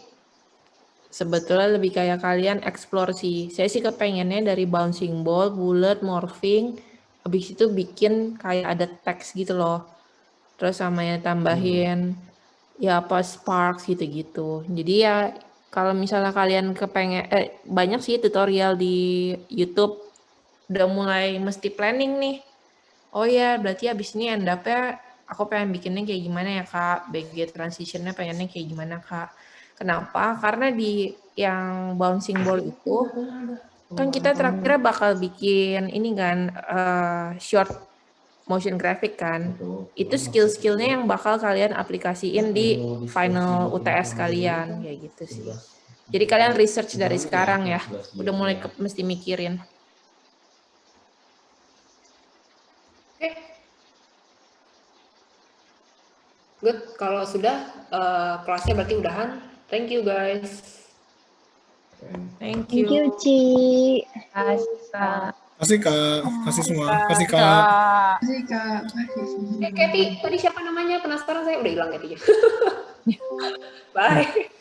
sebetulnya lebih kayak kalian explore sih. Saya sih kepengennya dari bouncing ball, bullet, morphing, habis itu bikin kayak ada teks gitu loh. Terus sama ya tambahin ya apa sparks gitu-gitu. Jadi ya kalau misalnya kalian kepengen banyak sih tutorial di YouTube udah mulai mesti planning nih. Oh ya, berarti abis ini end up-nya aku pengen bikinnya kayak gimana ya Kak, BG transition-nya pengennya kayak gimana Kak. Kenapa? Karena di yang bouncing ball itu kan kita terakhirnya bakal bikin ini kan short motion graphic kan. Itu skill-skillnya yang bakal kalian aplikasiin di final UTS kalian kayak gitu sih. Jadi kalian research dari sekarang ya, udah mulai mesti mikirin. Oke. Good, kalau sudah kelasnya berarti udahan. Thank you guys. Thank Thank you, Ci. Kasih Kak, kasih semua, kasih Kak. Katy, tadi siapa namanya? Penasaran saya, udah hilang Katy. Bye.